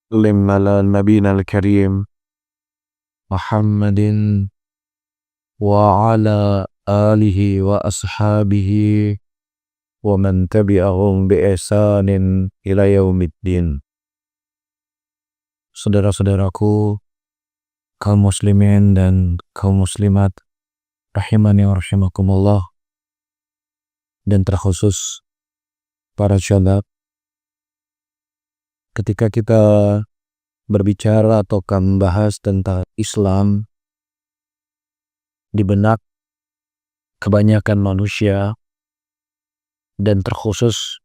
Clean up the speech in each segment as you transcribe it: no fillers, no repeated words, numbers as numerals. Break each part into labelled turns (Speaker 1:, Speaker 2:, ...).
Speaker 1: وسلم على نبينا الكريم محمد وعلى آله وأصحابه ومن تبعهم بإحسان إلى يوم الدين. Saudara-saudaraku, kaum muslimin dan kaum muslimat rahimani wa rahimakumullah, dan terkhusus para syabab, ketika kita berbicara atau membahas tentang Islam di benak kebanyakan manusia dan terkhusus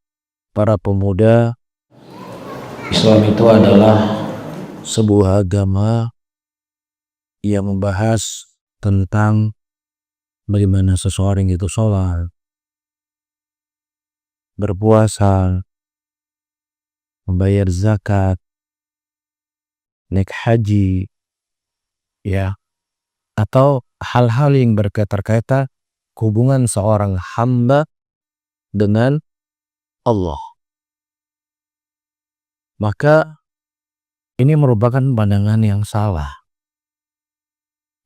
Speaker 1: para pemuda, Islam itu adalah sebuah agama yang membahas tentang bagaimana seseorang itu sholat, berpuasa, membayar zakat, naik haji, ya, atau hal-hal yang berkaitan hubungan seorang hamba dengan Allah. Maka ini merupakan pandangan yang salah.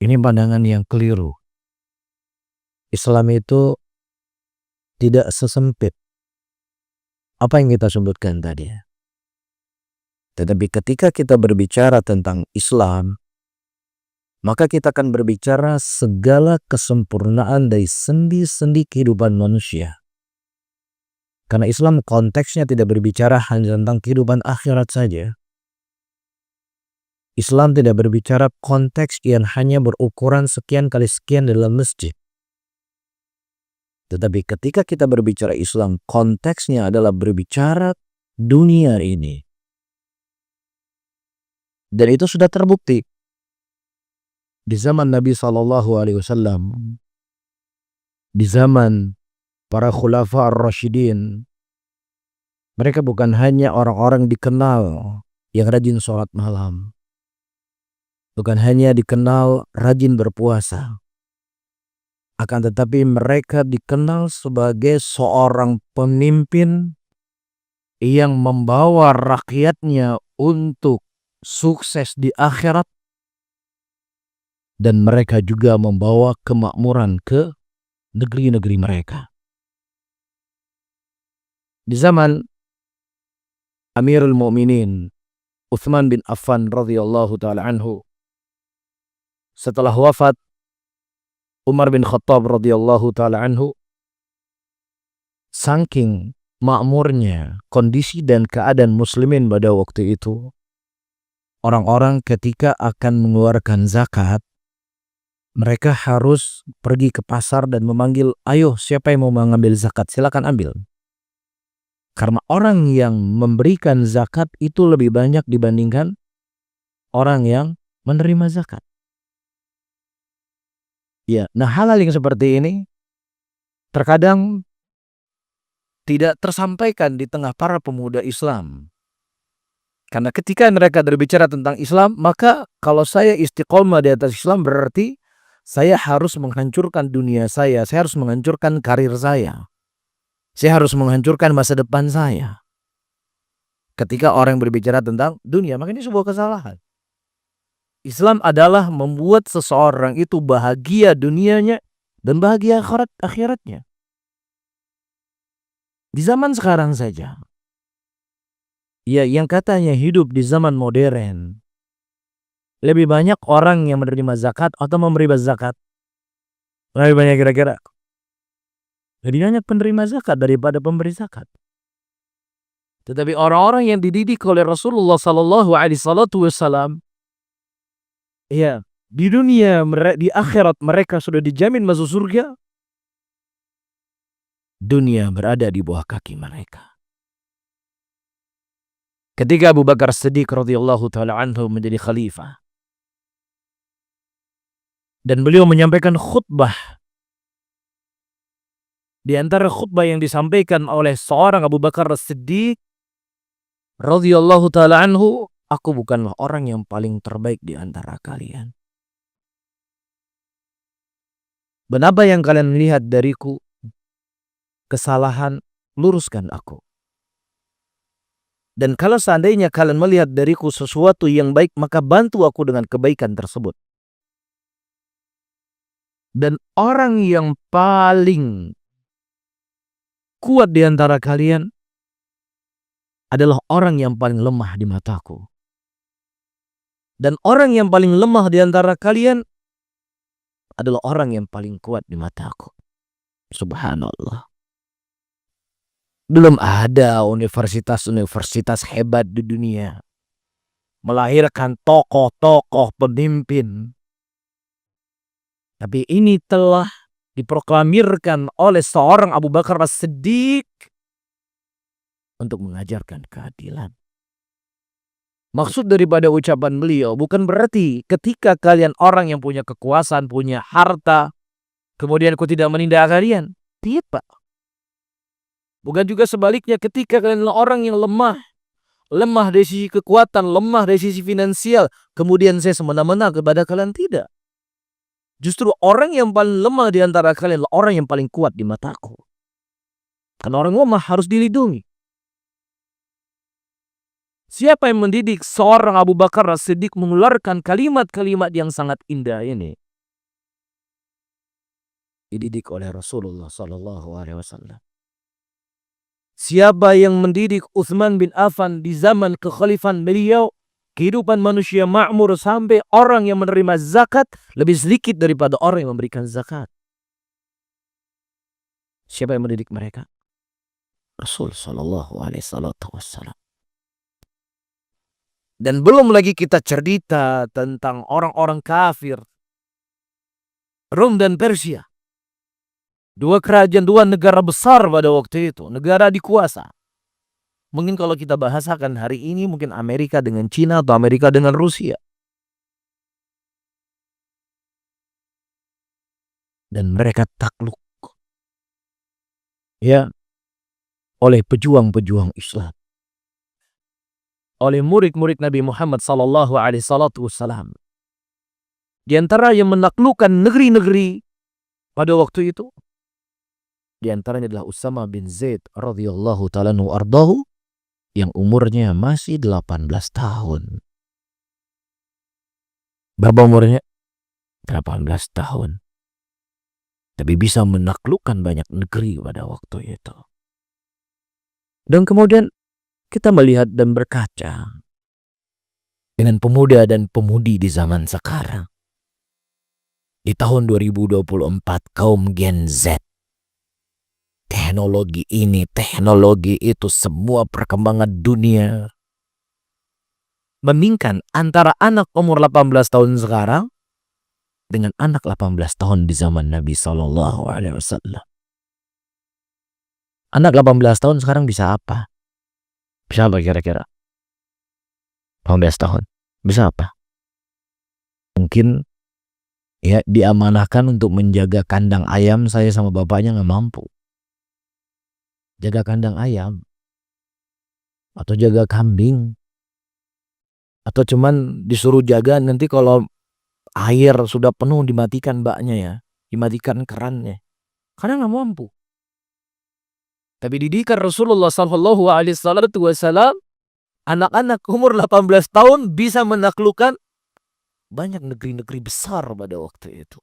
Speaker 1: Ini pandangan yang keliru. Islam itu tidak sesempit apa yang kita sebutkan tadi. Tetapi ketika kita berbicara tentang Islam, maka kita akan berbicara segala kesempurnaan dari sendi-sendi kehidupan manusia. Karena Islam konteksnya tidak berbicara hanya tentang kehidupan akhirat saja. Islam tidak berbicara konteks yang hanya berukuran sekian kali sekian dalam masjid. Tetapi ketika kita berbicara Islam, konteksnya adalah berbicara dunia ini. Dan itu sudah terbukti. Di zaman Nabi SAW, di zaman para khulafa ar-rasyidin, mereka bukan hanya orang-orang dikenal yang rajin sholat malam. Bukan hanya dikenal rajin berpuasa. Akan tetapi mereka dikenal sebagai seorang pemimpin yang membawa rakyatnya untuk sukses di akhirat. Dan mereka juga membawa kemakmuran ke negeri-negeri mereka. Di zaman Amirul Mu'minin Uthman bin Affan radhiyallahu ta'ala anhu, setelah wafat Umar bin Khattab radhiyallahu ta'ala anhu, saking makmurnya kondisi dan keadaan muslimin pada waktu itu, orang-orang ketika akan mengeluarkan zakat, mereka harus pergi ke pasar dan memanggil, ayo siapa yang mau mengambil zakat, silakan ambil. Karena orang yang memberikan zakat itu lebih banyak dibandingkan orang yang menerima zakat. Ya, nah hal-hal yang seperti ini terkadang tidak tersampaikan di tengah para pemuda Islam. Karena ketika mereka berbicara tentang Islam, maka kalau saya istiqomah di atas Islam berarti saya harus menghancurkan dunia saya harus menghancurkan karir saya harus menghancurkan masa depan saya. Ketika orang berbicara tentang dunia, maka ini sebuah kesalahan. Islam adalah membuat seseorang itu bahagia dunianya dan bahagia akhiratnya. Di zaman sekarang saja, ya, yang katanya hidup di zaman modern, lebih banyak orang yang menerima zakat atau memberi zakat. Lebih banyak kira-kira. Lebih banyak penerima zakat daripada pemberi zakat. Tetapi orang-orang yang dididik oleh Rasulullah SAW, ya, di dunia, di akhirat mereka sudah dijamin masuk surga. Dunia berada di bawah kaki mereka. Ketika Abu Bakar Siddiq radhiyallahu ta'ala anhu menjadi khalifah, dan beliau menyampaikan khutbah, di antara khutbah yang disampaikan oleh seorang Abu Bakar Siddiq radhiyallahu ta'ala anhu, aku bukanlah orang yang paling terbaik di antara kalian. Dan apa yang kalian lihat dariku kesalahan, luruskan aku. Dan kalau seandainya kalian melihat dariku sesuatu yang baik, maka bantu aku dengan kebaikan tersebut. Dan orang yang paling kuat di antara kalian adalah orang yang paling lemah di mataku. Dan orang yang paling lemah di antara kalian adalah orang yang paling kuat di mataku. Subhanallah. Belum ada universitas-universitas hebat di dunia melahirkan tokoh-tokoh pemimpin. Tapi ini telah diproklamirkan oleh seorang Abu Bakar As-Siddiq untuk mengajarkan keadilan. Maksud daripada ucapan beliau bukan berarti ketika kalian orang yang punya kekuasaan, punya harta, kemudian aku tidak menindak kalian. Tidak. Bukan juga sebaliknya ketika kalian orang yang lemah dari sisi kekuatan, lemah dari sisi finansial, kemudian saya semena-mena kepada kalian. Tidak. Justru orang yang paling lemah di antara kalian adalah orang yang paling kuat di mataku. Karena orang lemah harus dilindungi. Siapa yang mendidik seorang Abu Bakar As-Siddiq mengeluarkan kalimat-kalimat yang sangat indah ini? Dididik oleh Rasulullah SAW. Siapa yang mendidik Utsman bin Affan di zaman kekhalifahan beliau? Kehidupan manusia makmur sampai orang yang menerima zakat lebih sedikit daripada orang yang memberikan zakat. Siapa yang mendidik mereka? Rasul sallallahu alaihi wasallam. Dan belum lagi kita cerita tentang orang-orang kafir Rom dan Persia. Dua kerajaan, dua negara besar pada waktu itu, negara dikuasa. Mungkin kalau kita bahasakan hari ini mungkin Amerika dengan Cina atau Amerika dengan Rusia. Dan mereka takluk ya oleh pejuang-pejuang Islam. Oleh murid-murid Nabi Muhammad sallallahu alaihi wasallam. Di antara yang menaklukkan negeri-negeri pada waktu itu, di antaranya adalah Usama bin Zaid radhiyallahu ta'ala anhu ardahu yang umurnya masih 18 tahun. Berapa umurnya? 18 tahun. Tapi bisa menaklukkan banyak negeri pada waktu itu. Dan kemudian kita melihat dan berkaca dengan pemuda dan pemudi di zaman sekarang. Di tahun 2024 kaum Gen Z. Teknologi ini, teknologi itu, semua perkembangan dunia membandingkan antara anak umur 18 tahun sekarang dengan anak 18 tahun di zaman Nabi SAW. Anak 18 tahun sekarang bisa apa? Bisa apa kira-kira? 18 tahun. Bisa apa? Mungkin ya diamanahkan untuk menjaga kandang ayam, saya sama bapaknya nggak mampu. Jaga kandang ayam. Atau jaga kambing. Atau cuman disuruh jaga nanti kalau air sudah penuh dimatikan baknya ya. Dimatikan kerannya. Karena nggak mampu. Tapi didikan Rasulullah SAW, anak-anak umur 18 tahun bisa menaklukkan banyak negeri-negeri besar pada waktu itu.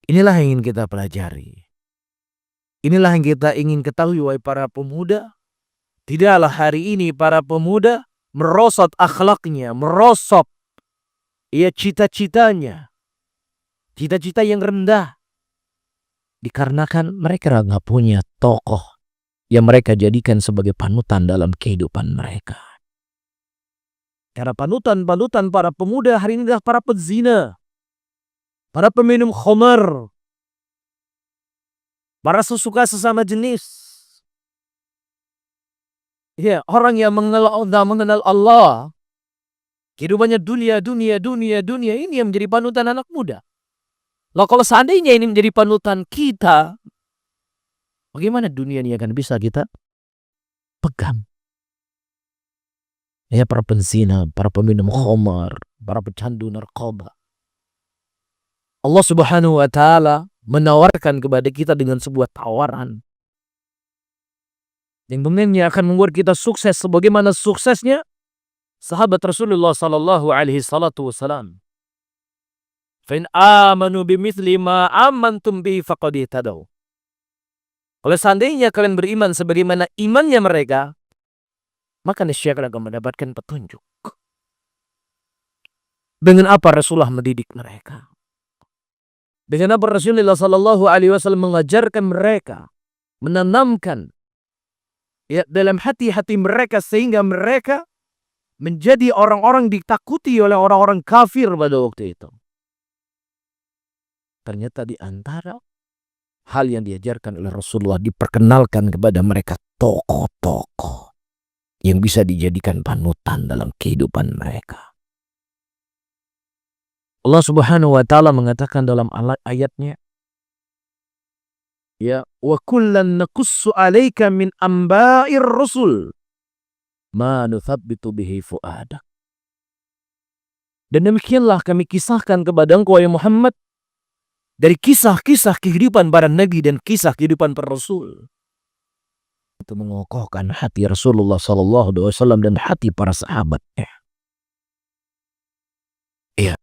Speaker 1: Inilah yang ingin kita pelajari. Inilah yang kita ingin ketahui wahai para pemuda. Tidaklah hari ini para pemuda merosot akhlaknya, merosot ya cita-citanya. Cita-cita yang rendah. Dikarenakan mereka nggak punya tokoh yang mereka jadikan sebagai panutan dalam kehidupan mereka. Karena panutan-panutan para pemuda hari ini adalah para pezina, para peminum khamar, para sesuka sesama jenis. Ya, orang yang mengenal Allah. Kehidupannya dunia ini yang menjadi panutan anak muda. Loh, kalau seandainya ini menjadi panutan kita, bagaimana dunia ini akan bisa kita pegang? Ya, para penzina, para peminum khamar, para pecandu narkoba. Allah Subhanahu wa Ta'ala menawarkan kepada kita dengan sebuah tawaran. yang kemudian akan membuat kita sukses sebagaimana suksesnya sahabat Rasulullah sallallahu alaihi salatu wasalam. Fa in amanu bimithli ma amantum bihi faqad ihtadaw. Kalau seandainya kalian beriman sebagaimana imannya mereka, maka niscaya kalian akan mendapatkan petunjuk. Dengan apa Rasulullah mendidik mereka? Dengan apa Rasulullah sallallahu alaihi wasallam mengajarkan mereka, menanamkan dalam hati-hati mereka sehingga mereka menjadi orang-orang ditakuti oleh orang-orang kafir pada waktu itu. Ternyata di antara hal yang diajarkan oleh Rasulullah, diperkenalkan kepada mereka tokoh-tokoh yang bisa dijadikan panutan dalam kehidupan mereka. Allah Subhanahu wa taala mengatakan dalam ayatnya, ya wa kullan naqussu 'alaika min amba'ir rusul ma nuthabbitu bihi fu'adak. Dan demikianlah kami kisahkan kepada engkau ya Muhammad dari kisah-kisah kehidupan para nabi dan kisah kehidupan para rasul. Itu mengokohkan hati Rasulullah sallallahu alaihi wasallam dan hati para sahabatnya. Iya,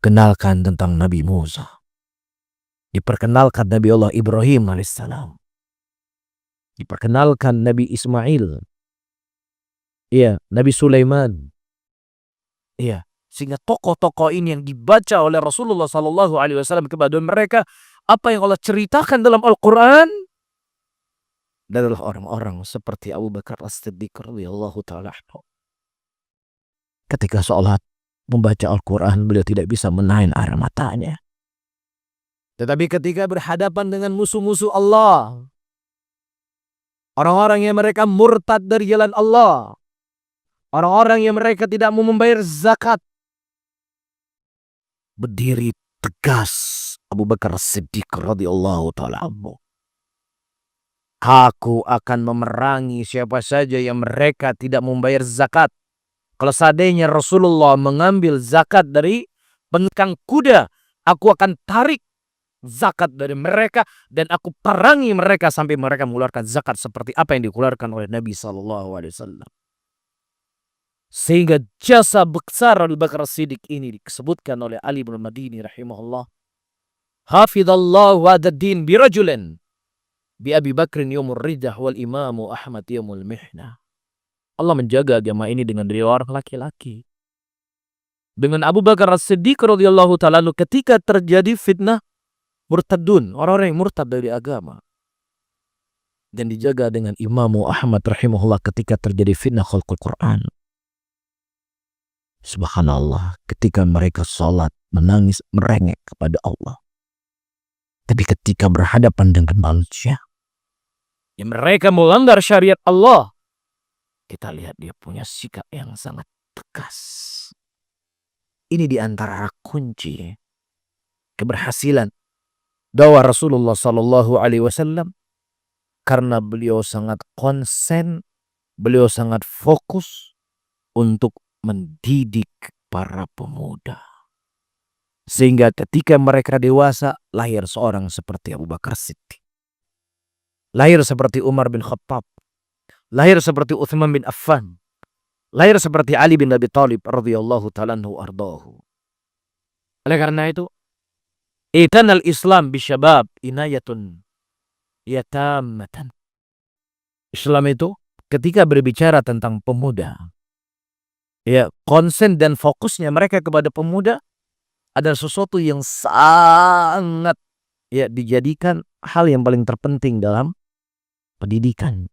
Speaker 1: kenalkan tentang Nabi Musa. Diperkenalkan Nabi Allah Ibrahim alaihissalam. Diperkenalkan Nabi Ismail. Iya, Nabi Sulaiman. Iya, sehingga tokoh-tokoh ini yang dibaca oleh Rasulullah sallallahu alaihi wasallam kepada mereka, apa yang Allah ceritakan dalam Al-Qur'an adalah orang-orang seperti Abu Bakar As-Siddiq radhiyallahu taala anhu. Ketika sholat membaca Al-Qur'an, beliau tidak bisa menahan air matanya. Tetapi ketika berhadapan dengan musuh-musuh Allah, orang-orang yang mereka murtad dari jalan Allah, orang-orang yang mereka tidak mau membayar zakat, berdiri tegas Abu Bakar Siddiq radhiyallahu taala anhu. Aku akan memerangi siapa saja yang mereka tidak membayar zakat. Kalau seandainya Rasulullah mengambil zakat dari pengekang kuda, aku akan tarik zakat dari mereka dan aku perangi mereka sampai mereka mengeluarkan zakat seperti apa yang dikeluarkan oleh Nabi SAW. Sehingga jasa besar Abu Bakar Siddiq ini disebutkan oleh Ali bin Madini rahimahullah. Hafidhallahu ad-din birajulin bi Abi Bakrin yawmur ridah wal imamu Ahmad yawmul mihnah. Allah menjaga agama ini dengan dua orang laki-laki. Dengan Abu Bakar As-Siddiq radhiyallahu ta'ala ketika terjadi fitnah murtadun, orang-orang yang murtad dari agama. Dan dijaga dengan Imamu Ahmad rahimahullah ketika terjadi fitnah khalqul Quran. Subhanallah, ketika mereka sholat, menangis, merengek kepada Allah. Tapi ketika berhadapan dengan manusia, yang mereka melanggar syariat Allah, kita lihat dia punya sikap yang sangat tegas. Ini di antara kunci keberhasilan dakwah Rasulullah sallallahu alaihi wasallam, karena beliau sangat konsen, beliau sangat fokus untuk mendidik para pemuda. Sehingga ketika mereka dewasa, lahir seorang seperti Abu Bakar Siddiq. Lahir seperti Umar bin Khattab. Lahir seperti Uthman bin Affan. Lahir seperti Ali bin Abi Thalib radhiyallahu ta'ala anhu ardahu. Oleh karena itu, itanal Islam bisyabab inayatun yatamatan. Islam itu ketika berbicara tentang pemuda, ya, konsen dan fokusnya mereka kepada pemuda adalah sesuatu yang sangat dijadikan hal yang paling terpenting dalam pendidikan.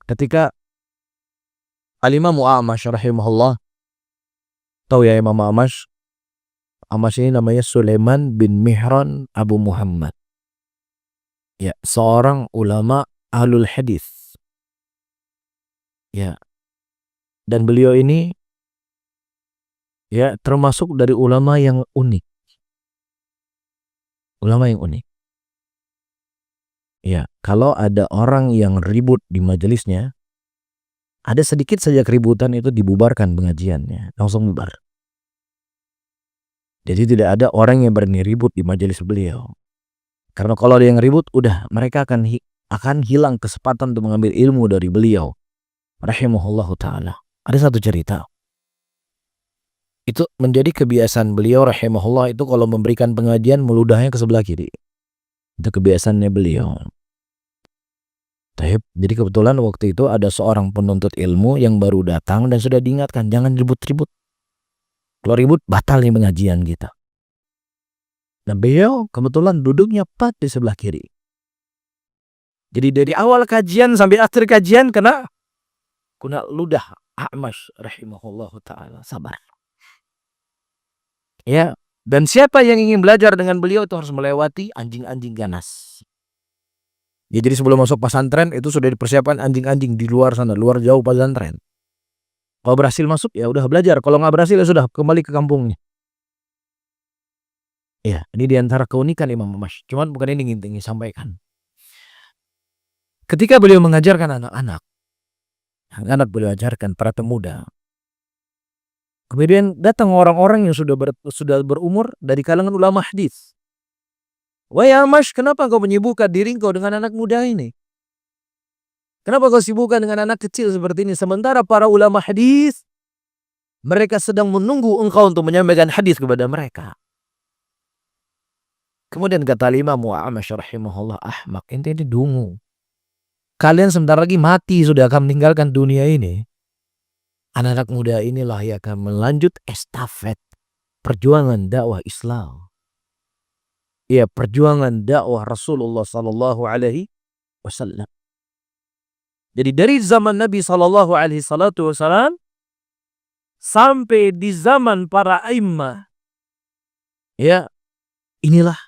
Speaker 1: Ketika Al-Imam A'mash rahimahullah, tahu ya Imam A'mash? A'mash ini namanya Sulaiman bin Mihran Abu Muhammad. Ya, seorang ulama ahlul hadis. Ya. Dan beliau ini termasuk dari ulama yang unik. Ulama yang unik. Ya, kalau ada orang yang ribut di majelisnya, ada sedikit saja keributan itu dibubarkan pengajiannya, langsung bubar. Jadi tidak ada orang yang berani ribut di majelis beliau. Karena kalau ada yang ribut, udah mereka akan akan hilang kesempatan untuk mengambil ilmu dari beliau rahimahullahu ta'ala. Ada satu cerita. Itu menjadi kebiasaan beliau rahimahullah itu kalau memberikan pengajian meludahnya ke sebelah kiri. Itu kebiasaannya beliau. Jadi kebetulan waktu itu ada seorang penuntut ilmu yang baru datang dan sudah diingatkan jangan ribut-ribut. Kalau ribut batal nih pengajian kita. Dan beliau kebetulan duduknya pas di sebelah kiri. Jadi dari awal kajian sampai akhir kajian kena ludah A'mash rahimahullahu ta'ala. Sabar. Ya, dan siapa yang ingin belajar dengan beliau itu harus melewati anjing-anjing ganas. Ya, jadi sebelum masuk pesantren itu sudah dipersiapkan anjing-anjing di luar sana, luar jauh pesantren. Kalau berhasil masuk ya udah belajar, kalau nggak berhasil ya sudah kembali ke kampungnya. Ya, ini diantara keunikan Imam A'mash. Cuman bukan ini yang ingin sampaikan. Ketika beliau mengajarkan anak-anak beliau ajarkan para pemuda. Kemudian datang orang-orang yang sudah berumur dari kalangan ulama hadis. Wahai A'mash, kenapa kau menyibukkan diri kau dengan anak muda ini? Kenapa kau sibukkan dengan anak kecil seperti ini? Sementara para ulama hadis, mereka sedang menunggu engkau untuk menyampaikan hadis kepada mereka. Kemudian kata Imam A'mash rahimahullah, ahmak, ente ini dungu. Kalian sebentar lagi mati, sudah akan meninggalkan dunia ini. Anak-anak muda inilah yang akan melanjut estafet perjuangan dakwah Islam. Ya, perjuangan dakwah Rasulullah sallallahu alaihi wasallam. Jadi dari zaman Nabi sallallahu alaihi wasallam sampai di zaman para a'immah, ya, inilah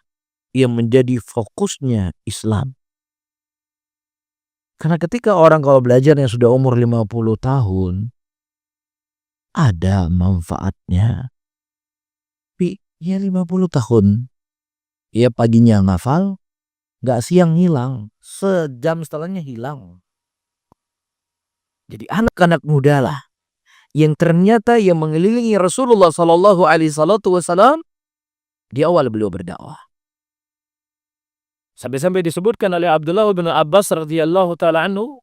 Speaker 1: yang menjadi fokusnya Islam. Karena ketika orang kalau belajarnya sudah umur 50 tahun, ada manfaatnya. Tapi ya 50 tahun, ya paginya ngafal, gak siang hilang, sejam setelahnya hilang. Jadi anak-anak muda lah yang ternyata yang mengelilingi Rasulullah sallallahu alaihi wasallam di awal beliau berdakwah. Sampai-sampai disebutkan oleh Abdullah bin Abbas radhiyallahu taala anhu,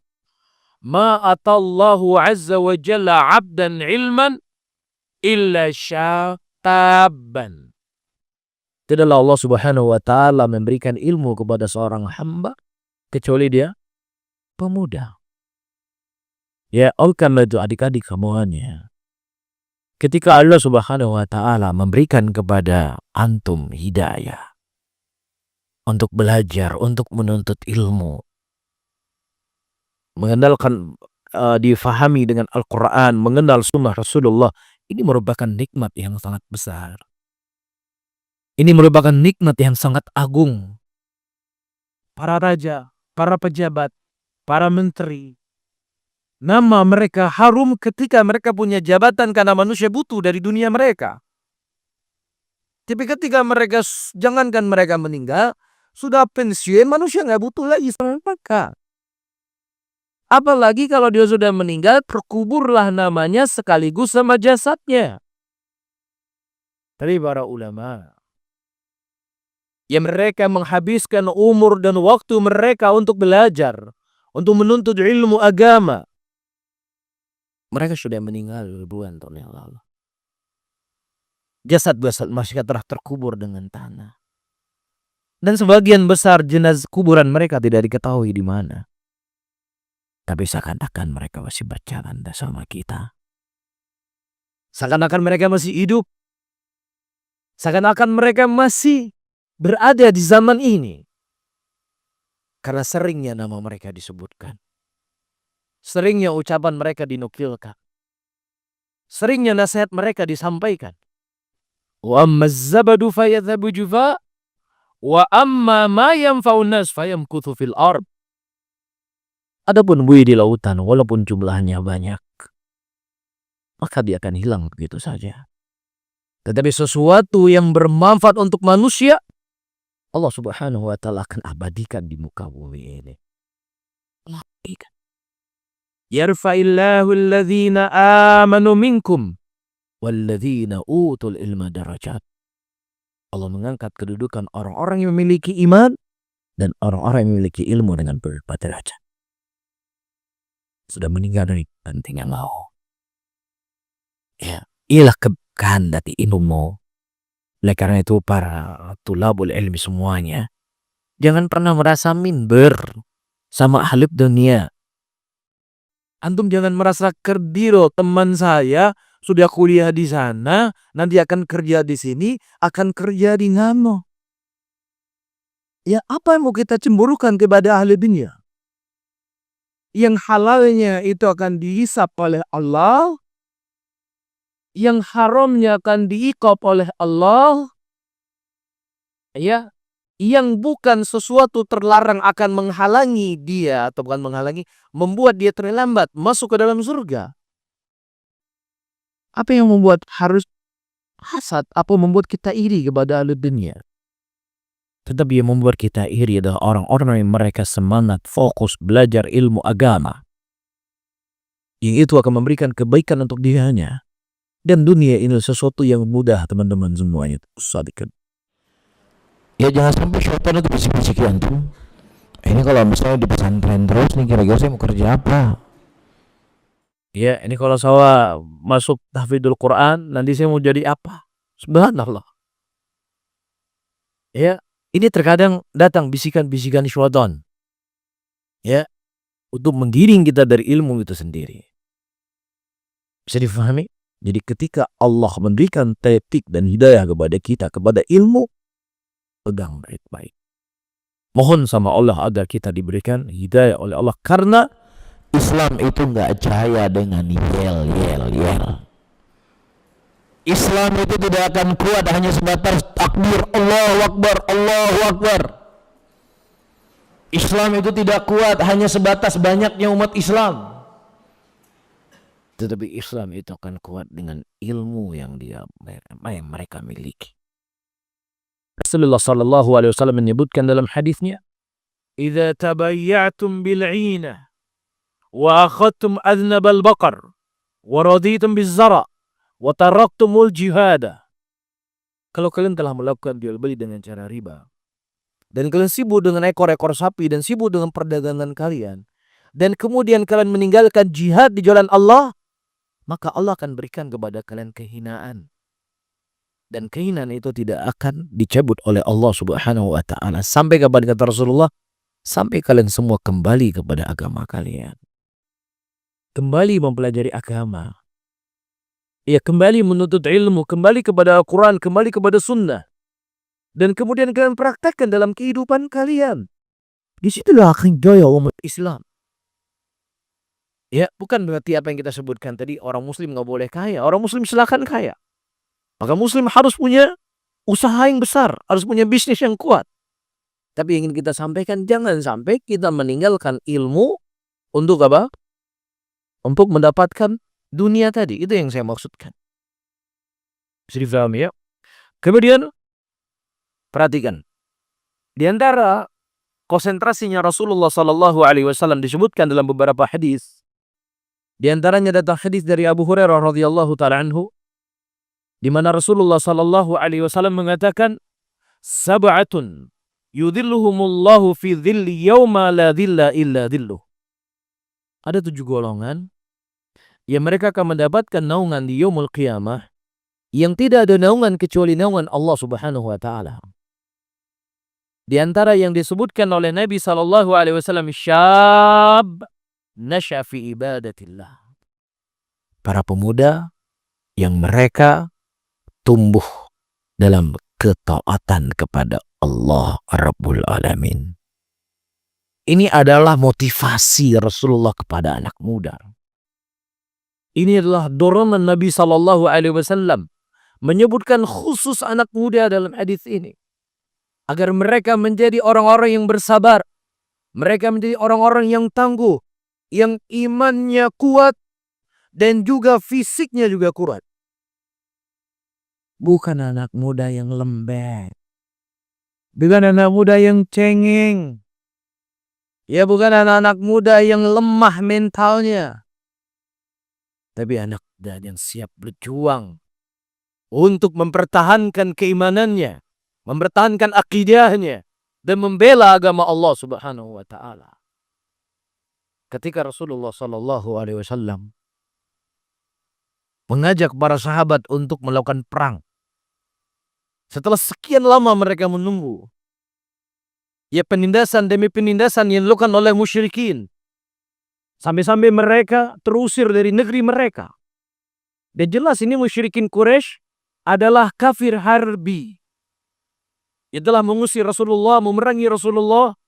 Speaker 1: ma atallahu azza wa jalla 'abdan ilman illa syataban. Tidaklah Allah subhanahu wa ta'ala memberikan ilmu kepada seorang hamba kecuali dia pemuda. Ya, oleh karena itu adik-adik semuanya, ketika Allah subhanahu wa ta'ala memberikan kepada antum hidayah untuk belajar, untuk menuntut ilmu, mengenalkan, difahami dengan Al-Quran, mengenal sunnah Rasulullah, ini merupakan nikmat yang sangat besar. Ini merupakan nikmat yang sangat agung. Para raja, para pejabat, para menteri, nama mereka harum ketika mereka punya jabatan karena manusia butuh dari dunia mereka. Tapi ketika mereka, jangankan mereka meninggal, sudah pensiun, manusia nggak butuh lagi sama mereka. Apalagi kalau dia sudah meninggal, terkuburlah namanya sekaligus sama jasadnya. Tapi para ulama, ya mereka menghabiskan umur dan waktu mereka untuk belajar, untuk menuntut ilmu agama. Mereka sudah meninggal ribuan tahun yang lalu. Jasad-jasad mereka telah terkubur dengan tanah. Dan sebagian besar jenazah kuburan mereka tidak diketahui di mana. Tapi seakan-akan mereka masih berjalan bersama kita. Seakan-akan mereka masih hidup. Seakan-akan mereka masih berada di zaman ini. Karena seringnya nama mereka disebutkan. Seringnya ucapan mereka dinukilkan. Seringnya nasihat mereka disampaikan. Wa amma az-zabadu fayadhabu jufa wa amma ma yanfa'un nas fayamkuthu fil ard. Adapun buih di lautan walaupun jumlahnya banyak, maka dia akan hilang begitu saja. Tetapi sesuatu yang bermanfaat untuk manusia, Allah subhanahu wa ta'ala akan abadikan di muka bumi ini. Yarfa'illahu alladhina amanu minkum walladhina utul ilma darajat. Allah mengangkat kedudukan orang-orang yang memiliki iman dan orang-orang yang memiliki ilmu dengan beberapa derajat sudah meninggal dari pentingnya mau. Ya, ialah keberkahan dari ilmu. Oleh karena itu para tulabul ilmi semuanya, jangan pernah merasa minder sama ahli dunia. Antum jangan merasa kerdiro, teman saya sudah kuliah di sana, nanti akan kerja di sini, akan kerja di ngano. Ya, apa yang mau kita cemburukan kepada ahli dunia? Yang halalnya itu akan dihisap oleh Allah, yang haramnya akan diikop oleh Allah, ya, yang bukan sesuatu terlarang akan menghalangi dia, atau bukan menghalangi, membuat dia terlambat masuk ke dalam surga. Apa yang membuat harus hasad? Apa membuat kita iri kepada ahli dunia? Tetapi yang membuat kita iri adalah orang-orang yang mereka semangat fokus belajar ilmu agama, yang itu akan memberikan kebaikan untuk dirinya. Dan dunia ini sesuatu yang mudah, teman-teman semuanya. Ya jangan sampai syaitan itu bisik-bisiki antum. Ini kalau misalnya di pesantren terus nih, kira-kira saya mau kerja apa? Ya, ini kalau saya masuk tahfidzul Quran, nanti saya mau jadi apa? Subhanallah. Ya, ini terkadang datang bisikan-bisikan syaitan. Ya, untuk menggiring kita dari ilmu itu sendiri. Bisa difahami? Jadi ketika Allah memberikan taufik dan hidayah kepada kita, kepada ilmu, pegang baik-baik. Mohon sama Allah agar kita diberikan hidayah oleh Allah, karena Islam itu nggak jaya dengan yel. Islam itu tidak akan kuat hanya sebatas takbir Allahu Akbar, Allahu Akbar. Islam itu tidak kuat hanya sebatas banyaknya umat Islam. Tetapi Islam itu akan kuat dengan ilmu yang mereka miliki. Rasulullah sallallahu alaihi wasallam menyebutkan dalam hadisnya, "Idza tabayyatum bil 'inah wa akhadtum adnab al baqar wa raditum biz zara wa taraktumul jihada." Kalau kalian telah melakukan jual beli dengan cara riba, dan kalian sibuk dengan ekor-ekor sapi dan sibuk dengan perdagangan kalian, dan kemudian kalian meninggalkan jihad di jalan Allah, maka Allah akan berikan kepada kalian kehinaan. Dan kehinaan itu tidak akan dicabut oleh Allah Subhanahu wa ta'ala. Sampai kapan, kata Rasulullah? Sampai kalian semua kembali kepada agama kalian. Kembali mempelajari agama. Ya, kembali menuntut ilmu, kembali kepada Al-Quran, kembali kepada sunnah. Dan kemudian kalian praktekkan dalam kehidupan kalian. Disitulah akan jaya umat Islam. Ya, bukan berarti apa yang kita sebutkan tadi, orang muslim nggak boleh kaya. Orang muslim silakan kaya. Maka muslim harus punya usaha yang besar, harus punya bisnis yang kuat. Tapi yang ingin kita sampaikan, jangan sampai kita meninggalkan ilmu untuk apa? Untuk mendapatkan dunia tadi. Itu yang saya maksudkan. Bisa difahami ya? Kemudian, perhatikan. Di antara konsentrasinya Rasulullah sallallahu alaihi wasallam disebutkan dalam beberapa hadis. Di antaranya datang hadis dari Abu Hurairah radhiyallahu taala anhu, di mana Rasulullah sallallahu alaihi wasallam mengatakan, "Sab'atun yudhilluhumullahu fi dhilli yauma la dhilla illa dhilluh." Ada 7 golongan yang mereka akan mendapatkan naungan di yaumul qiyamah, yang tidak ada naungan kecuali naungan Allah Subhanahu wa taala. Di antara yang disebutkan oleh Nabi sallallahu alaihi wasallam, syab nasya fi ibadatillah. Para pemuda yang mereka tumbuh dalam ketaatan kepada Allah Rabbul Alamin. Ini adalah motivasi Rasulullah kepada anak muda. Ini adalah dorongan Nabi sallallahu alaihi wasallam menyebutkan khusus anak muda dalam hadis ini, agar mereka menjadi orang-orang yang bersabar, mereka menjadi orang-orang yang tangguh, yang imannya kuat dan juga fisiknya juga kuat. Bukan anak muda yang lembek, bukan anak muda yang cengeng, ya bukan anak-anak muda yang lemah mentalnya, tapi anak muda yang siap berjuang untuk mempertahankan keimanannya, mempertahankan akidahnya, dan membela agama Allah Subhanahu wa taala. Ketika Rasulullah sallallahu alaihi wasallam mengajak para sahabat untuk melakukan perang, setelah sekian lama mereka menunggu, ya penindasan demi penindasan yang dilakukan oleh musyrikin, sampai-sampai mereka terusir dari negeri mereka. Dan jelas ini musyrikin Quraisy adalah kafir harbi. Ia telah mengusir Rasulullah, memerangi Rasulullah,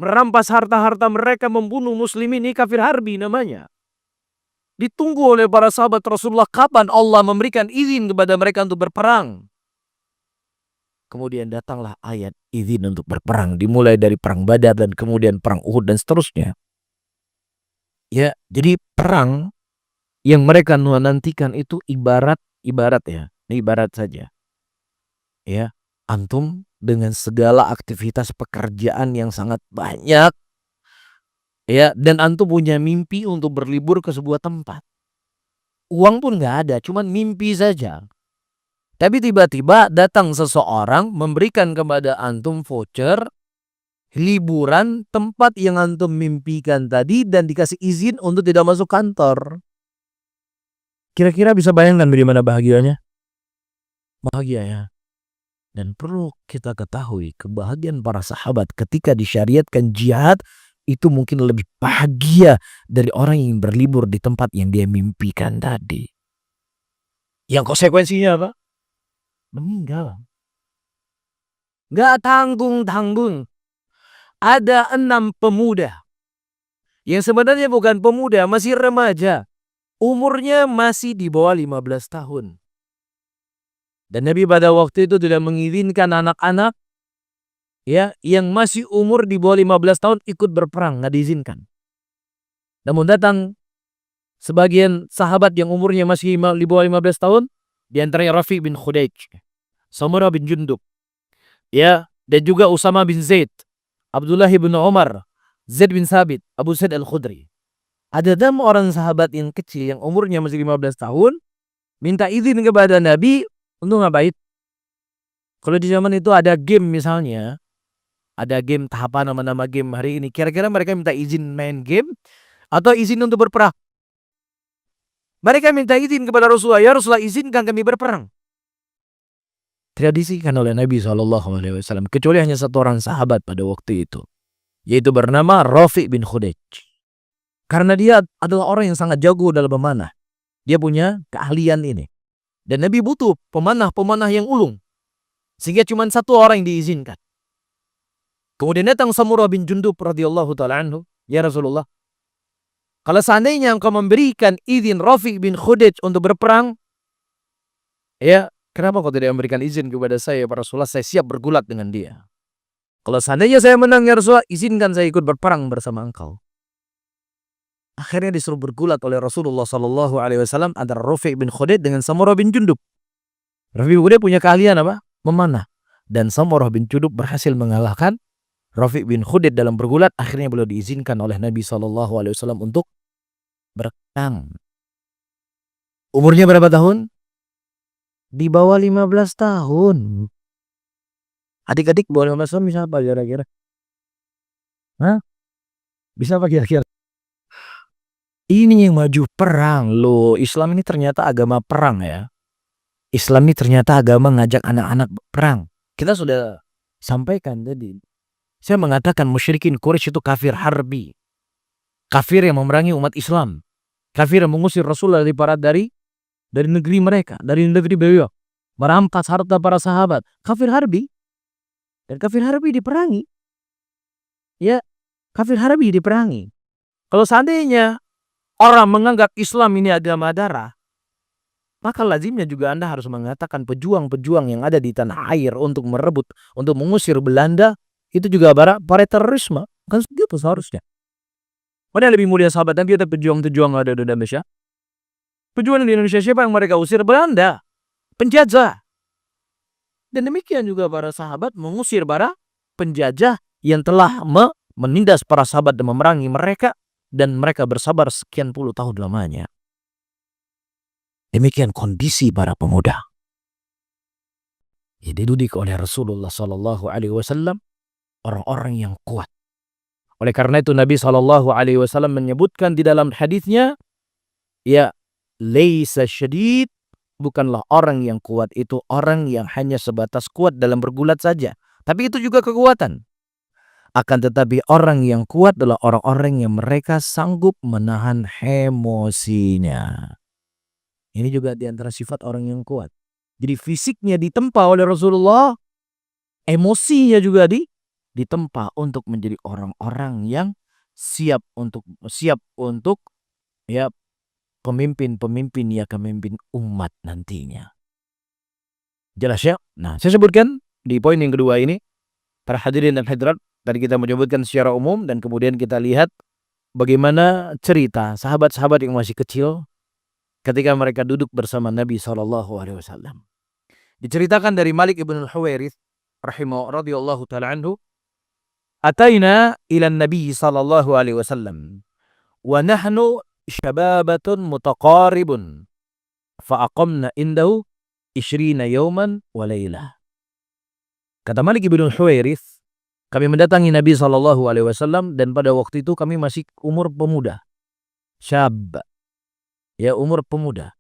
Speaker 1: merampas harta-harta mereka, membunuh muslimin. Ini kafir harbi namanya. Ditunggu oleh para sahabat Rasulullah kapan Allah memberikan izin kepada mereka untuk berperang. Kemudian datanglah ayat izin untuk berperang, dimulai dari perang Badar dan kemudian perang Uhud dan seterusnya. Ya, jadi perang yang mereka nantikan itu ibarat ya, ini ibarat saja. Ya, antum dengan segala aktivitas pekerjaan yang sangat banyak, ya, dan antum punya mimpi untuk berlibur ke sebuah tempat. Uang pun nggak ada, cuman mimpi saja. Tapi tiba-tiba datang seseorang memberikan kepada antum voucher liburan tempat yang antum mimpikan tadi dan dikasih izin untuk tidak masuk kantor. Kira-kira bisa bayangkan bagaimana bahagianya? Bahagia ya. Dan perlu kita ketahui kebahagiaan para sahabat ketika disyariatkan jihad itu mungkin lebih bahagia dari orang yang berlibur di tempat yang dia mimpikan tadi. Yang konsekuensinya apa? Meninggal. Gak tanggung-tanggung. Ada 6 pemuda yang sebenarnya bukan pemuda, masih remaja. Umurnya masih di bawah 15 tahun. Dan Nabi pada waktu itu tidak mengizinkan anak-anak, ya, yang masih umur di bawah 15 tahun ikut berperang, nggak diizinkan. Namun datang sebagian sahabat yang umurnya masih di bawah 15 tahun, di antaranya Rafi bin Khudaij, Samurah bin Jundub, ya, dan juga Usama bin Zaid, Abdullah bin Umar, Zaid bin Sabit, Abu Sa'id al-Khudri. Ada 6 orang sahabat yang kecil yang umurnya masih 15 tahun minta izin kepada Nabi untuk ngapain? Kalau di zaman itu ada game misalnya, ada game tahapan nama-nama game hari ini, kira-kira mereka minta izin main game atau izin untuk berperang? Mereka minta izin kepada Rasulullah, ya Rasulullah izinkan kami berperang. Tradisikan oleh Nabi SAW, kecuali hanya 1 orang sahabat pada waktu itu, yaitu bernama Rafi bin Khudaij. Karena dia adalah orang yang sangat jago dalam memanah. Dia punya keahlian ini. Dan Nabi butuh pemanah-pemanah yang ulung. Sehingga cuma 1 orang yang diizinkan. Kemudian datang Samurah bin Jundub radhiyallahu ta'ala anhu, ya Rasulullah, kalau seandainya engkau memberikan izin Rafi bin Khudaij untuk berperang, ya, kenapa kau tidak memberikan izin kepada saya, para Rasulullah? Saya siap bergulat dengan dia. Kalau seandainya saya menang, ya Rasulullah, izinkan saya ikut berperang bersama engkau. Akhirnya disuruh bergulat oleh Rasulullah SAW antara Rafi bin Khudaij dengan Samurah bin Jundub. Rafi bin Khudaij punya keahlian apa? Memanah. Dan Samurah bin Jundub berhasil mengalahkan Rafi bin Khudaij dalam bergulat. Akhirnya beliau diizinkan oleh Nabi SAW untuk berperang. Umurnya berapa tahun? Di bawah 15 tahun. Adik-adik bawah 15 tahun bisa apa kira-kira? Hah? Bisa apa kira-kira? Ini yang maju perang loh. Islam ini ternyata agama perang ya. Islam ini ternyata agama ngajak anak-anak perang. Kita sudah sampaikan tadi. Saya mengatakan musyrikin Quraisy itu kafir harbi. Kafir yang memerangi umat Islam. Kafir yang mengusir Rasulullah dari negeri mereka, dari negeri beliau. Merampas harta para sahabat. Kafir harbi. Dan kafir harbi diperangi. Ya, kafir harbi diperangi. Kalau seandainya orang menganggap Islam ini agama darah, maka lazimnya juga Anda harus mengatakan pejuang-pejuang yang ada di tanah air untuk merebut, untuk mengusir Belanda, itu juga para terorisme. Kan begitu seharusnya. Mana yang lebih mulia sahabat Nabi atau pejuang-pejuang ada di Indonesia? Pejuang di Indonesia siapa yang mereka usir? Belanda. Penjajah. Dan demikian juga para sahabat mengusir para penjajah yang telah menindas para sahabat dan memerangi mereka. Dan mereka bersabar sekian puluh tahun lamanya. Demikian kondisi para pemuda. Ya, dididik oleh Rasulullah SAW. orang-orang yang kuat. Oleh karena itu Nabi SAW menyebutkan di dalam hadisnya, ya, laisa syadid, bukanlah orang yang kuat itu orang yang hanya sebatas kuat dalam bergulat saja. Tapi itu juga kekuatan. Akan tetapi orang yang kuat adalah orang-orang yang mereka sanggup menahan emosinya. Ini juga di antara sifat orang yang kuat. Jadi fisiknya ditempa oleh Rasulullah, emosinya juga ditempa untuk menjadi orang-orang yang siap untuk ya pemimpin ya pemimpin umat nantinya. Jelas ya? Nah, saya sebutkan di poin yang kedua ini, para hadirin dan hadirat, tadi kita menyebutkan secara umum dan kemudian kita lihat bagaimana cerita sahabat-sahabat yang masih kecil ketika mereka duduk bersama Nabi SAW. Diceritakan dari Malik ibn al-Huwairith radhiyallahu ta'ala anhu, ataina ila Nabi SAW wa nahnu syababatun mutaqaribun fa aqamna indahu 20 yawman wa laylah. Kata Malik ibn al-Huwairith, kami mendatangi Nabi SAW dan pada waktu itu kami masih umur pemuda. Syab, ya, umur pemuda.